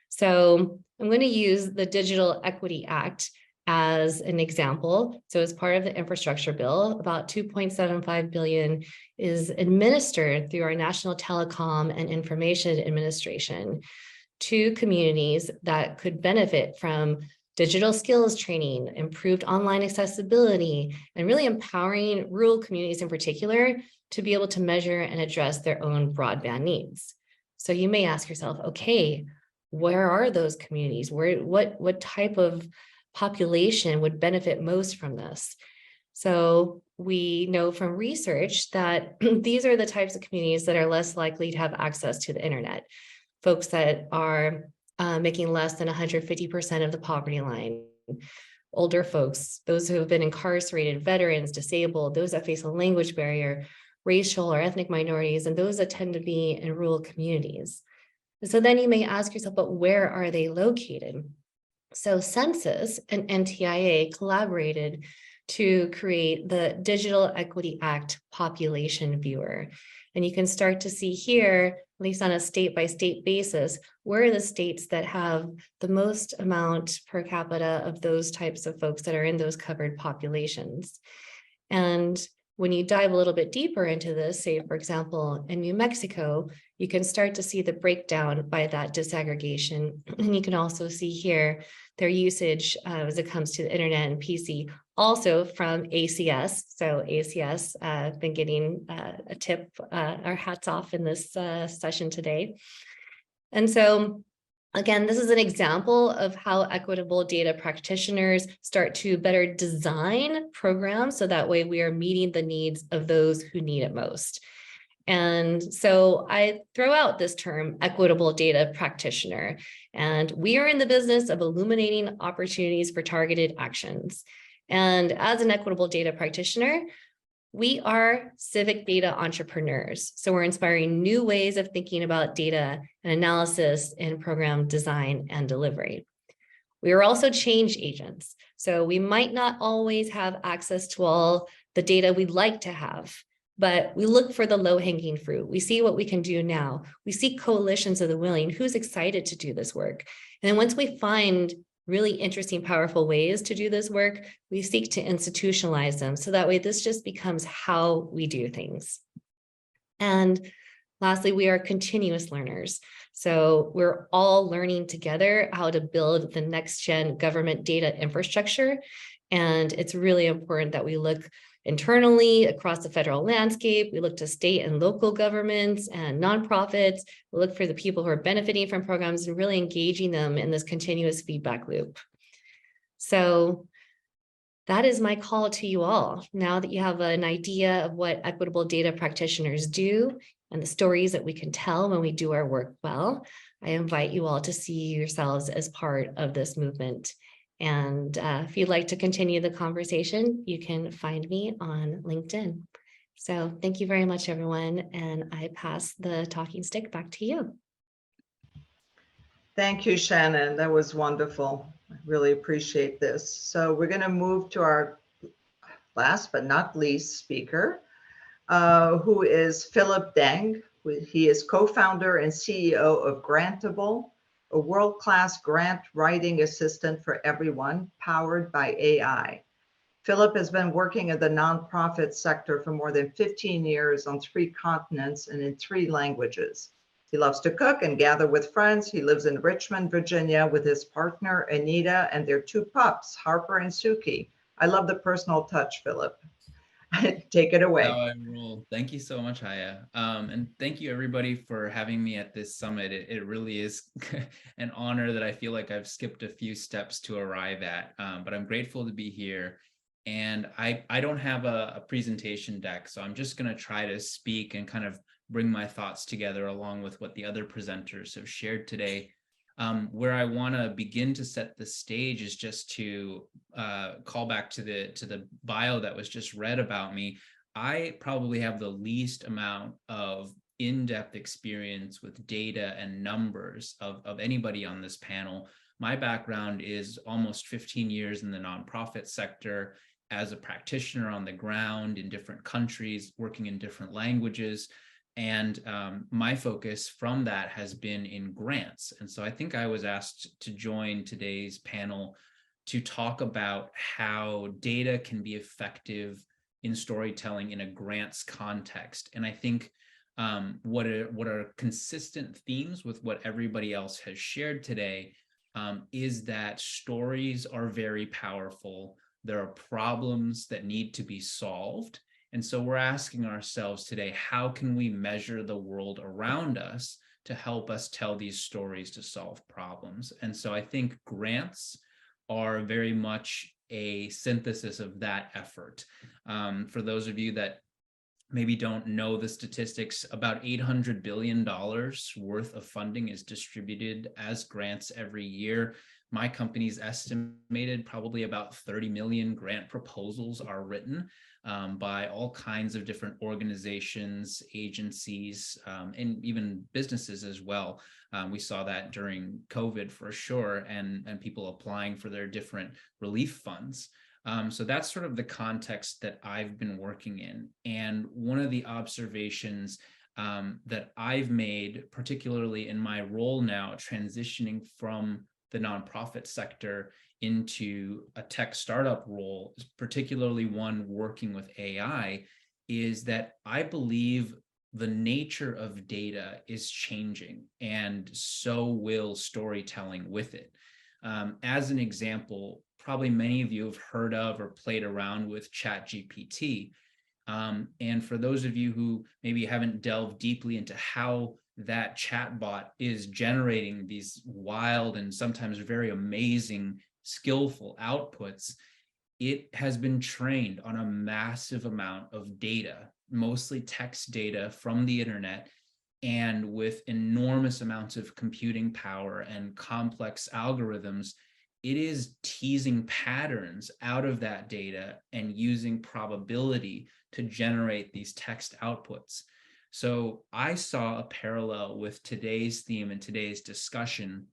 So I'm going to use the Digital Equity Act as an example. So as part of the infrastructure bill, about $2.75 billion is administered through our National Telecom and Information Administration to communities that could benefit from digital skills training, improved online accessibility, and really empowering rural communities in particular to be able to measure and address their own broadband needs. So you may ask yourself, okay, where are those communities? What type of population would benefit most from this? So we know from research that these are the types of communities that are less likely to have access to the internet. Folks that are making less than 150% of the poverty line, older folks, those who have been incarcerated, veterans, disabled, those that face a language barrier, racial or ethnic minorities, and those that tend to be in rural communities. And so then you may ask yourself, but where are they located? So Census and NTIA collaborated to create the Digital Equity Act Population Viewer. And you can start to see here, at least on a state-by-state basis, where are the states that have the most amount per capita of those types of folks that are in those covered populations. And when you dive a little bit deeper into this, say, for example, in New Mexico, you can start to see the breakdown by that disaggregation. And you can also see here their usage as it comes to the internet and PC, also from ACS. So ACS, been getting a tip, our hats off in this session today. And so again, this is an example of how equitable data practitioners start to better design programs so that way we are meeting the needs of those who need it most. And so I throw out this term equitable data practitioner, and we are in the business of illuminating opportunities for targeted actions. And as an equitable data practitioner, we are civic data entrepreneurs. So we're inspiring new ways of thinking about data and analysis in program design and delivery. We are also change agents. So we might not always have access to all the data we'd like to have, but we look for the low-hanging fruit. We see what we can do now. We see coalitions of the willing, who's excited to do this work. And then once we find really interesting, powerful ways to do this work, we seek to institutionalize them. So that way, this just becomes how we do things. And lastly, we are continuous learners. So we're all learning together how to build the next gen government data infrastructure. And it's really important that we look internally across the federal landscape. We look to state and local governments and nonprofits. We look for the people who are benefiting from programs and really engaging them in this continuous feedback loop. So that is my call to you all. Now that you have an idea of what equitable data practitioners do and the stories that we can tell when we do our work well, I invite you all to see yourselves as part of this movement. And if you'd like to continue the conversation, you can find me on LinkedIn. So thank you very much, everyone. And I pass the talking stick back to you. Thank you, Shannon. That was wonderful. I really appreciate this. So we're going to move to our last but not least speaker, who is Philip Deng. He is co-founder and CEO of Grantable, a world-class grant writing assistant for everyone, powered by AI. Philip has been working in the nonprofit sector for more than 15 years on 3 continents and in 3 languages. He loves to cook and gather with friends. He lives in Richmond, Virginia with his partner, Anita, and their 2 pups, Harper and Suki. I love the personal touch, Philip. Take it away. How I roll. Thank you so much, Haya. And thank you everybody for having me at this summit. It really is an honor that I feel like I've skipped a few steps to arrive at, but I'm grateful to be here. And I don't have a presentation deck, so I'm just going to try to speak and kind of bring my thoughts together along with what the other presenters have shared today. Where I want to begin to set the stage is just to call back to the bio that was just read about me. I probably have the least amount of in-depth experience with data and numbers of anybody on this panel. My background is almost 15 years in the nonprofit sector as a practitioner on the ground in different countries, working in different languages. And my focus from that has been in grants. And so I think I was asked to join today's panel to talk about how data can be effective in storytelling in a grants context. And I think what are consistent themes with what everybody else has shared today is that stories are very powerful. There are problems that need to be solved. And so we're asking ourselves today, how can we measure the world around us to help us tell these stories to solve problems? And so I think grants are very much a synthesis of that effort. For those of you that maybe don't know the statistics, about $800 billion worth of funding is distributed as grants every year. My company's estimated probably about 30 million grant proposals are written by all kinds of different organizations, agencies, and even businesses as well. We saw that during COVID for sure, and people applying for their different relief funds. So that's sort of the context that I've been working in. And one of the observations that I've made, particularly in my role now, transitioning from the nonprofit sector into a tech startup role, particularly one working with AI, is that I believe the nature of data is changing, and so will storytelling with it. As an example, probably many of you have heard of or played around with ChatGPT. And for those of you who maybe haven't delved deeply into how that chatbot is generating these wild and sometimes very amazing, skillful outputs, it has been trained on a massive amount of data, mostly text data from the internet, and with enormous amounts of computing power and complex algorithms, it is teasing patterns out of that data and using probability to generate these text outputs. So I saw a parallel with today's theme and today's discussion,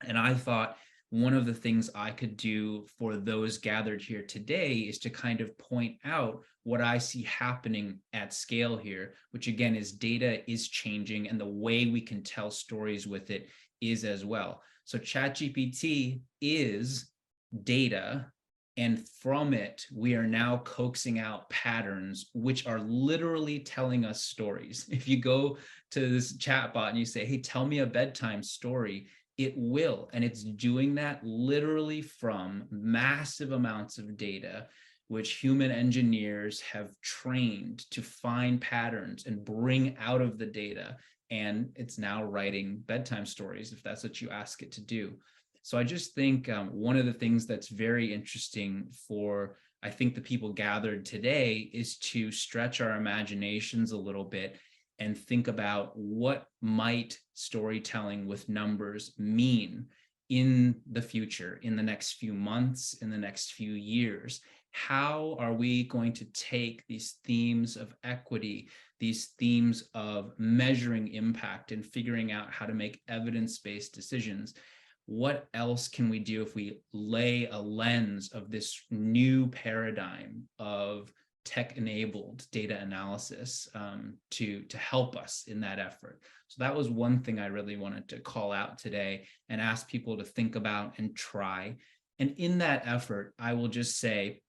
and I thought one of the things I could do for those gathered here today is to kind of point out what I see happening at scale here, which again is data is changing, and the way we can tell stories with it is as well. So ChatGPT is data, and from it, we are now coaxing out patterns which are literally telling us stories. If you go to this chatbot and you say, hey, tell me a bedtime story, it will. And it's doing that literally from massive amounts of data, which human engineers have trained to find patterns and bring out of the data. And it's now writing bedtime stories, if that's what you ask it to do. So I just think one of the things that's very interesting for, I think, the people gathered today is to stretch our imaginations a little bit and think about what might storytelling with numbers mean in the future, in the next few months, in the next few years. How are we going to take these themes of equity, these themes of measuring impact and figuring out how to make evidence-based decisions? What else can we do if we lay a lens of this new paradigm of tech-enabled data analysis to help us in that effort? So that was one thing I really wanted to call out today and ask people to think about and try. And in that effort, I will just say,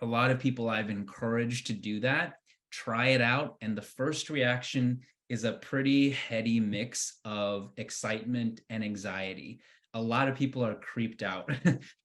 a lot of people I've encouraged to do that, try it out. And the first reaction is a pretty heady mix of excitement and anxiety. A lot of people are creeped out,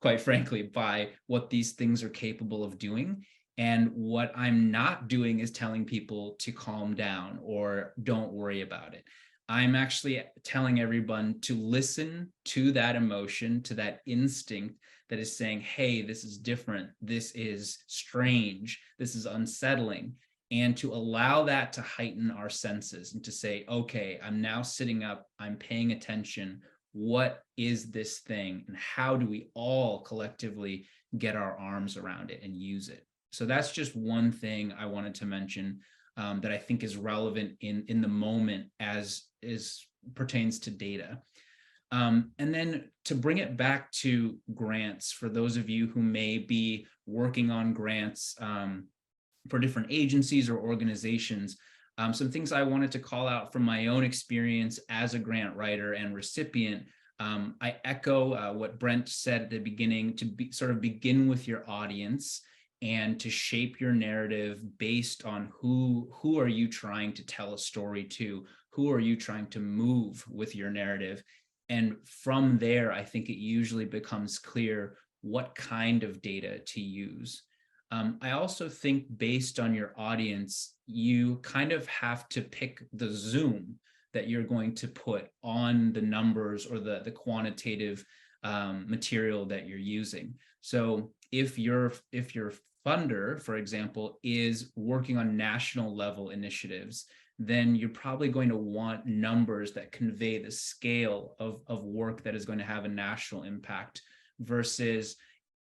quite frankly, by what these things are capable of doing. And what I'm not doing is telling people to calm down or don't worry about it. I'm actually telling everyone to listen to that emotion, to that instinct that is saying, hey, this is different, this is strange, this is unsettling, and to allow that to heighten our senses and to say, okay, I'm now sitting up, I'm paying attention. What is this thing, and how do we all collectively get our arms around it and use it? So that's just one thing I wanted to mention that I think is relevant in the moment as pertains to data. And then to bring it back to grants, for those of you who may be working on grants for different agencies or organizations, some things I wanted to call out from my own experience as a grant writer and recipient. I echo what Brent said at the beginning, to sort of begin with your audience and to shape your narrative based on who are you trying to tell a story to, who are you trying to move with your narrative. And from there, I think it usually becomes clear what kind of data to use. I also think based on your audience, you kind of have to pick the zoom that you're going to put on the numbers or the quantitative material that you're using. So if your funder, for example, is working on national level initiatives, then you're probably going to want numbers that convey the scale of work that is going to have a national impact versus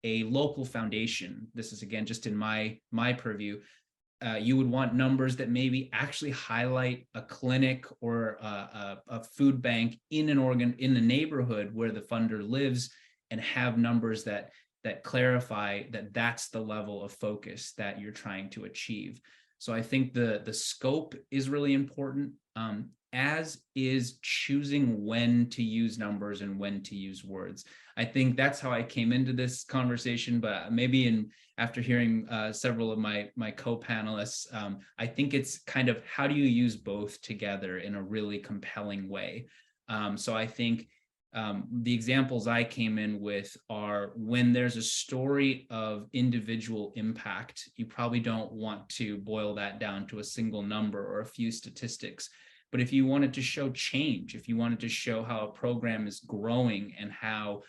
a local foundation. This is, again, just in my purview. You would want numbers that maybe actually highlight a clinic or a food bank in the neighborhood where the funder lives, and have numbers that that clarify that that's the level of focus that you're trying to achieve. So I think the scope is really important, as is choosing when to use numbers and when to use words. I think that's how I came into this conversation, but maybe after hearing several of my co-panelists, I think it's kind of how do you use both together in a really compelling way. So I think the examples I came in with are when there's a story of individual impact, you probably don't want to boil that down to a single number or a few statistics. But if you wanted to show change, if you wanted to show how a program is growing and how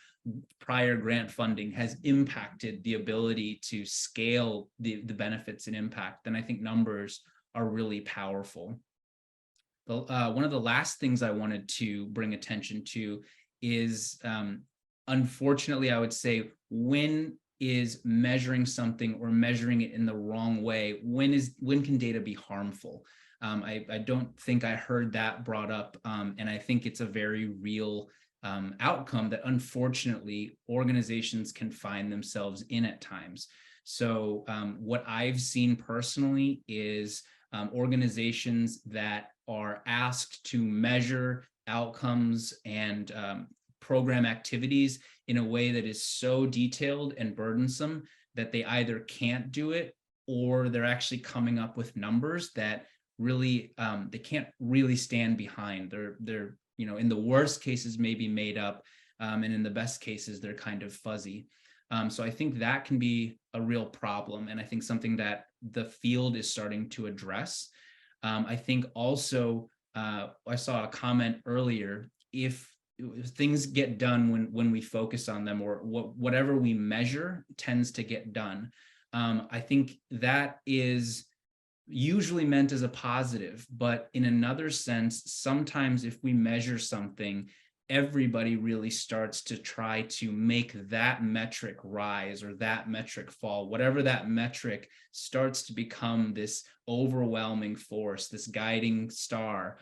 prior grant funding has impacted the ability to scale the benefits and impact, then I think numbers are really powerful. One of the last things I wanted to bring attention to is, unfortunately, I would say, when is measuring something or measuring it in the wrong way, when can data be harmful? I don't think I heard that brought up, and I think it's a very real outcome that unfortunately organizations can find themselves in at times. So what I've seen personally is organizations that are asked to measure outcomes and program activities in a way that is so detailed and burdensome that they either can't do it, or they're actually coming up with numbers that really they can't really stand behind. They're in the worst cases maybe made up, and in the best cases they're kind of fuzzy. So I think that can be a real problem, and I think something that the field is starting to address. I think also I saw a comment earlier, if things get done when we focus on them, or whatever we measure tends to get done. I think that is usually meant as a positive, but in another sense, sometimes if we measure something, everybody really starts to try to make that metric rise or that metric fall. Whatever that metric starts to become this overwhelming force, this guiding star.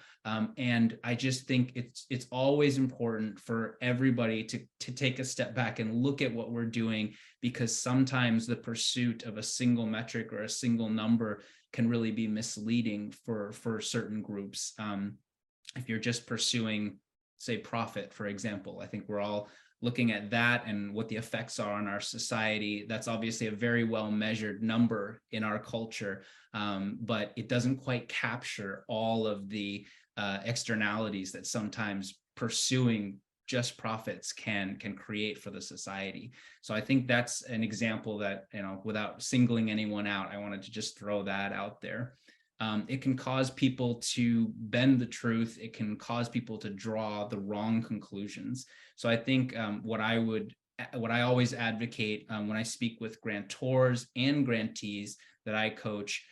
And I just think it's always important for everybody to take a step back and look at what we're doing, because sometimes the pursuit of a single metric or a single number can really be misleading for certain groups. If you're just pursuing, say, profit, for example, I think we're all looking at that and what the effects are on our society. That's obviously a very well measured number in our culture, but it doesn't quite capture all of the externalities that sometimes pursuing just profits can create for the society. So I think that's an example that, without singling anyone out, I wanted to just throw that out there. It can cause people to bend the truth. It can cause people to draw the wrong conclusions. So I think what I always advocate when I speak with grantors and grantees that I coach,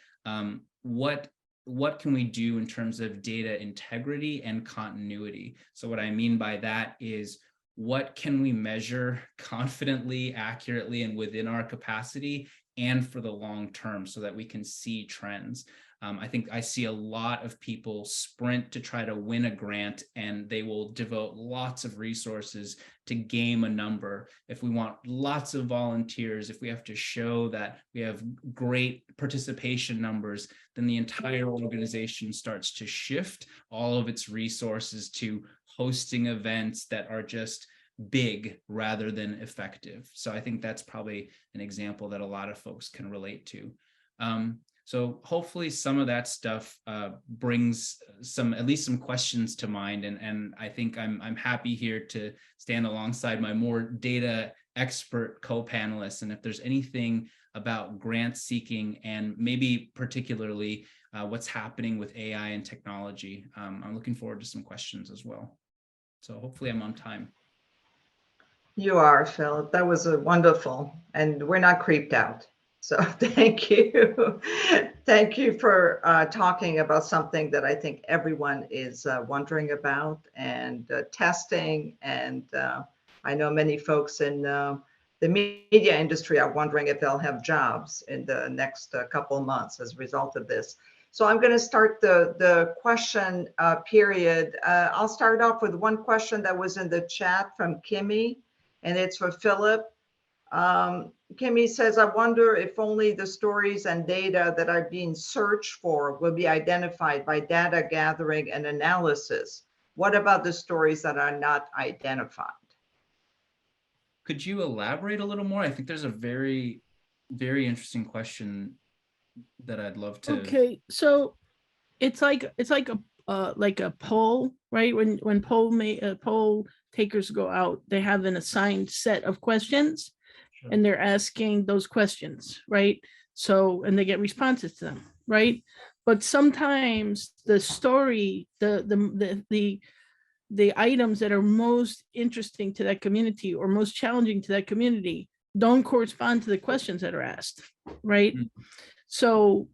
what can we do in terms of data integrity and continuity? So what I mean by that is, what can we measure confidently, accurately, and within our capacity and for the long term, so that we can see trends? I think I see a lot of people sprint to try to win a grant, and they will devote lots of resources to game a number. If we want lots of volunteers, if we have to show that we have great participation numbers, then the entire organization starts to shift all of its resources to hosting events that are just big rather than effective. So I think that's probably an example that a lot of folks can relate to. So hopefully some of that stuff brings at least some questions to mind. And I think I'm happy here to stand alongside my more data expert co-panelists. And if there's anything about grant seeking, and maybe particularly what's happening with AI and technology, I'm looking forward to some questions as well. So hopefully I'm on time. You are, Philip. That was wonderful. And we're not creeped out. So thank you. Thank you for talking about something that I think everyone is wondering about, and testing. And I know many folks in the media industry are wondering if they'll have jobs in the next couple of months as a result of this. So I'm going to start the question period. I'll start off with one question that was in the chat from Kimmy, and it's for Philip. Kimmy says, I wonder if only the stories and data that are being searched for will be identified by data gathering and analysis. What about the stories that are not identified? Could you elaborate a little more? I think there's a very, very interesting question that I'd love to. Okay, so it's like a poll, right? When poll takers go out, they have an assigned set of questions, Sure. and they're asking those questions, right? So, and they get responses to them, right? But sometimes the story, the items that are most interesting to that community or most challenging to that community don't correspond to the questions that are asked, right? Mm. So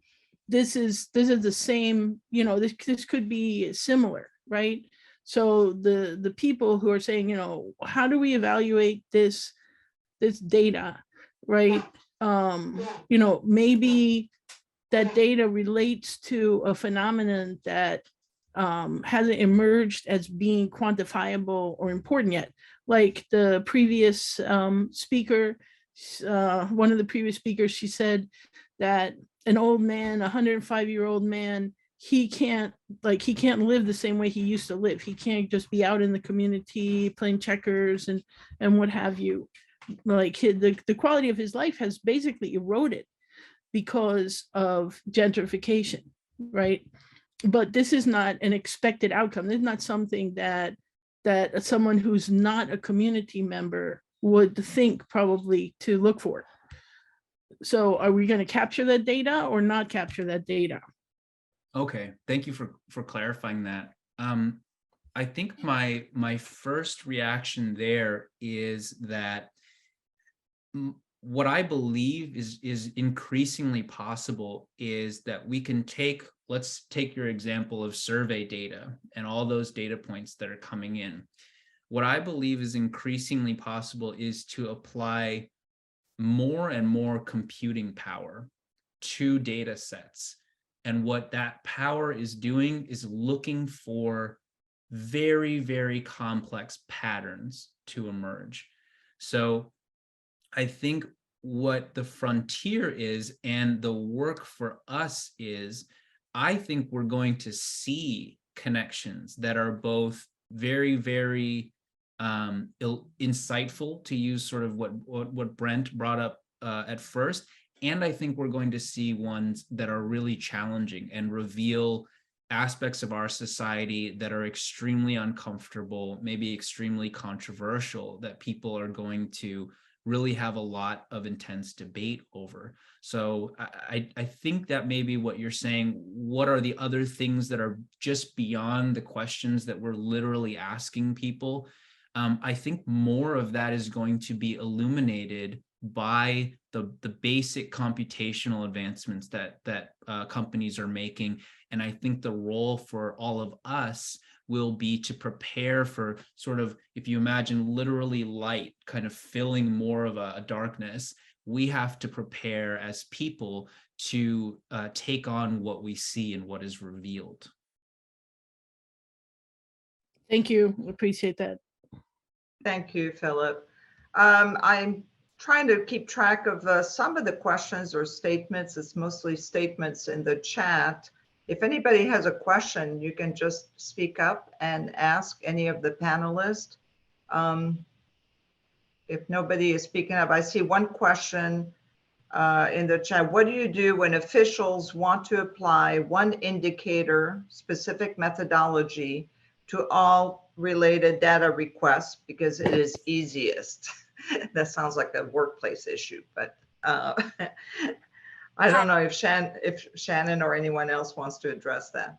this is the same, this could be similar, right? So the people who are saying, how do we evaluate this data, right? Maybe that data relates to a phenomenon that hasn't emerged as being quantifiable or important yet. Like the previous speaker, one of the previous speakers, she said that an old man, 105-year-old man, he can't live the same way he used to live. He can't just be out in the community playing checkers and what have you. Like the quality of his life has basically eroded because of gentrification, right? But this is not an expected outcome. This is not something that someone who's not a community member would think probably to look for. So are we going to capture that data or not capture that data? Okay, thank you for clarifying that. I think my first reaction there is that what I believe is increasingly possible is that we can let's take your example of survey data and all those data points that are coming in. What I believe is increasingly possible is to apply more and more computing power to data sets. And what that power is doing is looking for very, very complex patterns to emerge. So I think what the frontier is and the work for us is, I think we're going to see connections that are both very, very insightful, to use sort of what Brent brought up at first. And I think we're going to see ones that are really challenging and reveal aspects of our society that are extremely uncomfortable, maybe extremely controversial, that people are going to really have a lot of intense debate over. So I think that maybe what you're saying, what are the other things that are just beyond the questions that we're literally asking people? I think more of that is going to be illuminated by the basic computational advancements that companies are making. And I think the role for all of us will be to prepare for sort of, if you imagine literally light kind of filling more of a darkness, we have to prepare as people to take on what we see and what is revealed. Thank you. Appreciate that. Thank you, Philip. I'm trying to keep track of some of the questions or statements. It's mostly statements in the chat. If anybody has a question, you can just speak up and ask any of the panelists. If nobody is speaking up, I see one question in the chat. What do you do when officials want to apply one indicator, specific methodology to all related data requests because it is easiest? That sounds like a workplace issue, but I don't know if Shannon or anyone else wants to address that.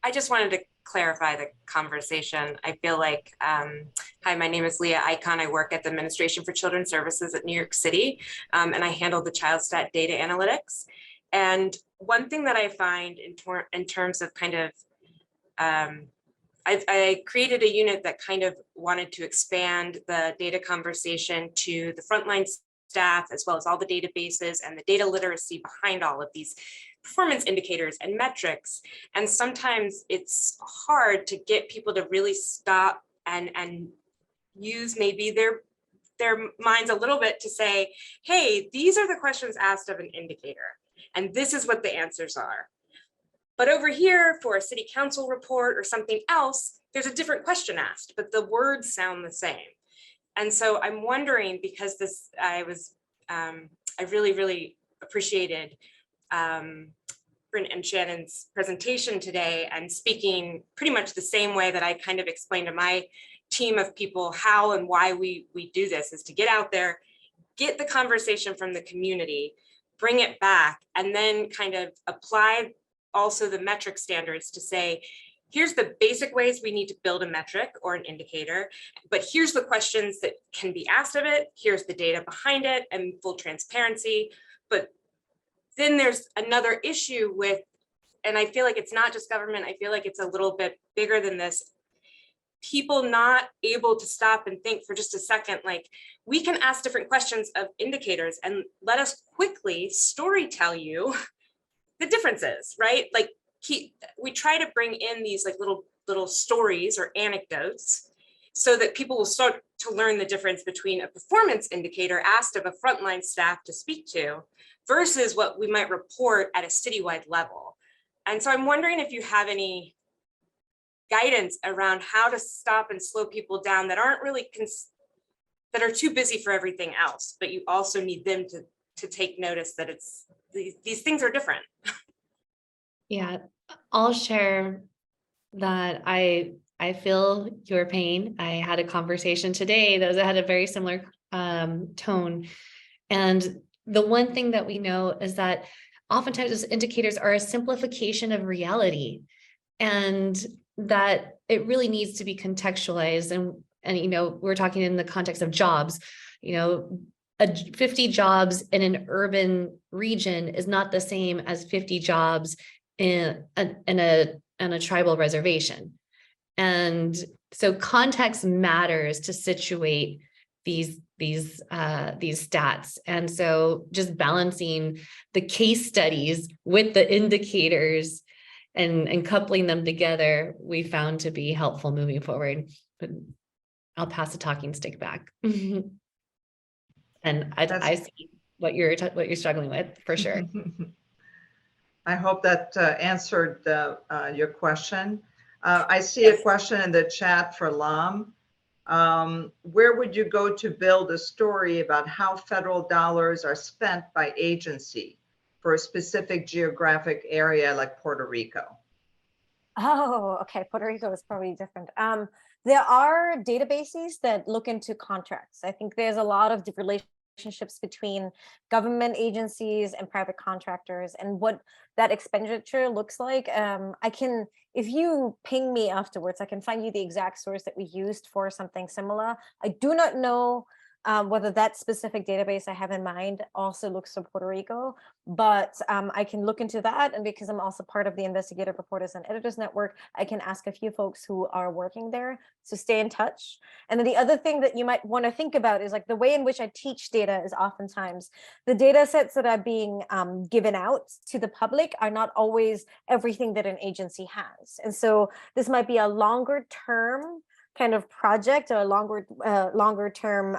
I just wanted to clarify the conversation. I feel like, hi, my name is Leah Icon. I work at the Administration for Children's Services at New York City, and I handle the ChildStat data analytics. And one thing that I find in terms of kind of, I created a unit that kind of wanted to expand the data conversation to the frontline staff, as well as all the databases and the data literacy behind all of these performance indicators and metrics. And sometimes it's hard to get people to really stop and use maybe their their minds a little bit to say, hey, these are the questions asked of an indicator, and this is what the answers are. But over here for a city council report or something else, there's a different question asked, but the words sound the same. And so I'm wondering, because this, I really, really appreciated Brent and Shannon's presentation today, and speaking pretty much the same way that I kind of explained to my team of people how and why we do this, is to get out there, get the conversation from the community, bring it back, and then kind of apply also the metric standards to say, here's the basic ways we need to build a metric or an indicator, but here's the questions that can be asked of it, here's the data behind it, and full transparency. But then there's another issue with, and I feel like it's not just government, I feel like it's a little bit bigger than this, people not able to stop and think for just a second, like, we can ask different questions of indicators and let us quickly story tell you the differences, right? Like, we try to bring in these like little stories or anecdotes so that people will start to learn the difference between a performance indicator asked of a frontline staff to speak to versus what we might report at a citywide level. And so I'm wondering if you have any guidance around how to stop and slow people down that aren't really that are too busy for everything else, but you also need them to take notice that it's these things are different. Yeah, I'll share that I feel your pain. I had a conversation today that had a very similar tone. And the one thing that we know is that oftentimes those indicators are a simplification of reality, and that it really needs to be contextualized. And you know, we're talking in the context of jobs, you know, 50 jobs in an urban region is not the same as 50 jobs in a tribal reservation. And so context matters to situate these stats. And so just balancing the case studies with the indicators and coupling them together, we found to be helpful moving forward. But I'll pass the talking stick back. And I see what you're struggling with for sure. I hope that answered your question. I see a question in the chat for Lam. Where would you go to build a story about how federal dollars are spent by agency for a specific geographic area like Puerto Rico? Oh, okay. Puerto Rico is probably different. There are databases that look into contracts. I think there's a lot of relationships between government agencies and private contractors, and what that expenditure looks like. If you ping me afterwards, I can find you the exact source that we used for something similar. I do not know whether that specific database I have in mind also looks for Puerto Rico, but I can look into that. And because I'm also part of the Investigative Reporters and Editors Network, I can ask a few folks who are working there to stay in touch. And then the other thing that you might want to think about is like the way in which I teach data is oftentimes the data sets that are being given out to the public are not always everything that an agency has. And so this might be a longer term kind of project or a longer term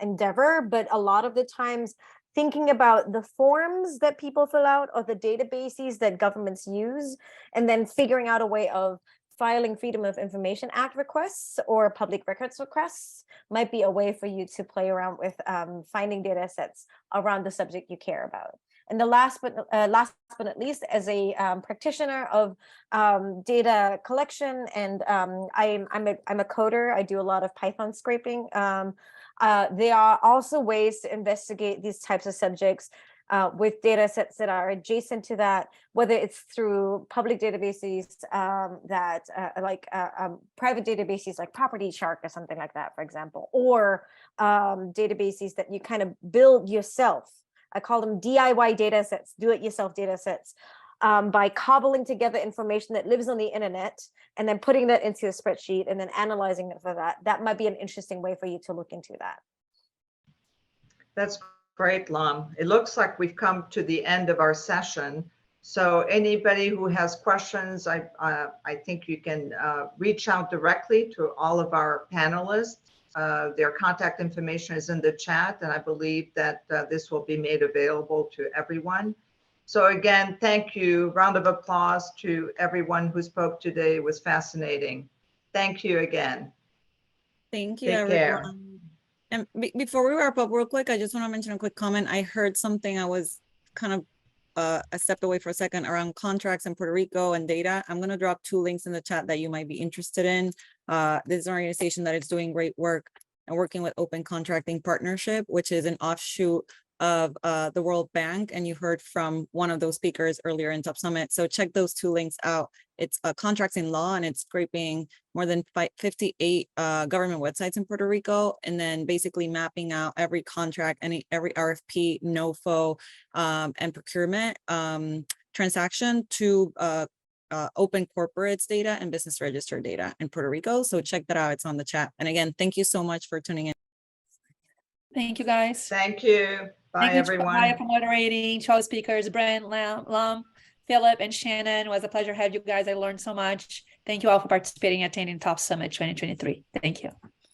endeavor, but a lot of the times thinking about the forms that people fill out or the databases that governments use, and then figuring out a way of filing Freedom of Information Act requests or public records requests might be a way for you to play around with finding data sets around the subject you care about. And the last but not least, as a practitioner of data collection, and I'm a coder. I do a lot of Python scraping. There are also ways to investigate these types of subjects with data sets that are adjacent to that, whether it's through public databases private databases like Property Shark or something like that, for example, or databases that you kind of build yourself. I call them DIY data sets, do-it-yourself data sets, by cobbling together information that lives on the internet and then putting that into a spreadsheet and then analyzing it for that. That might be an interesting way for you to look into that. That's great, Lam. It looks like we've come to the end of our session. So anybody who has questions, I think you can reach out directly to all of our panelists Their contact information is in the chat, and I believe that this will be made available to everyone. So again, thank you. Round of applause to everyone who spoke today. It was fascinating. Thank you again. Thank you, Take care. everyone. And before we wrap up real quick, I just want to mention a quick comment. I heard something, I was kind of I stepped away for a second around contracts in Puerto Rico and data. I'm going to drop 2 links in the chat that you might be interested in. This is an organization that is doing great work and working with Open Contracting Partnership, which is an offshoot of the World Bank. And you heard from one of those speakers earlier in Top Summit. So check those 2 links out. It's contracts in law, and it's scraping more than 58 government websites in Puerto Rico, and then basically mapping out every contract, every RFP, NOFO, and procurement transaction to open corporates data and business register data in Puerto Rico. So check that out. It's on the chat. And again, thank you so much for tuning in. Thank you, guys. Thank you. Bye, Thank you, everyone. Maya, for moderating, to all speakers, Brent, Lam, Philip, and Shannon. It was a pleasure to have you guys. I learned so much. Thank you all for participating and attending Top Summit 2023. Thank you.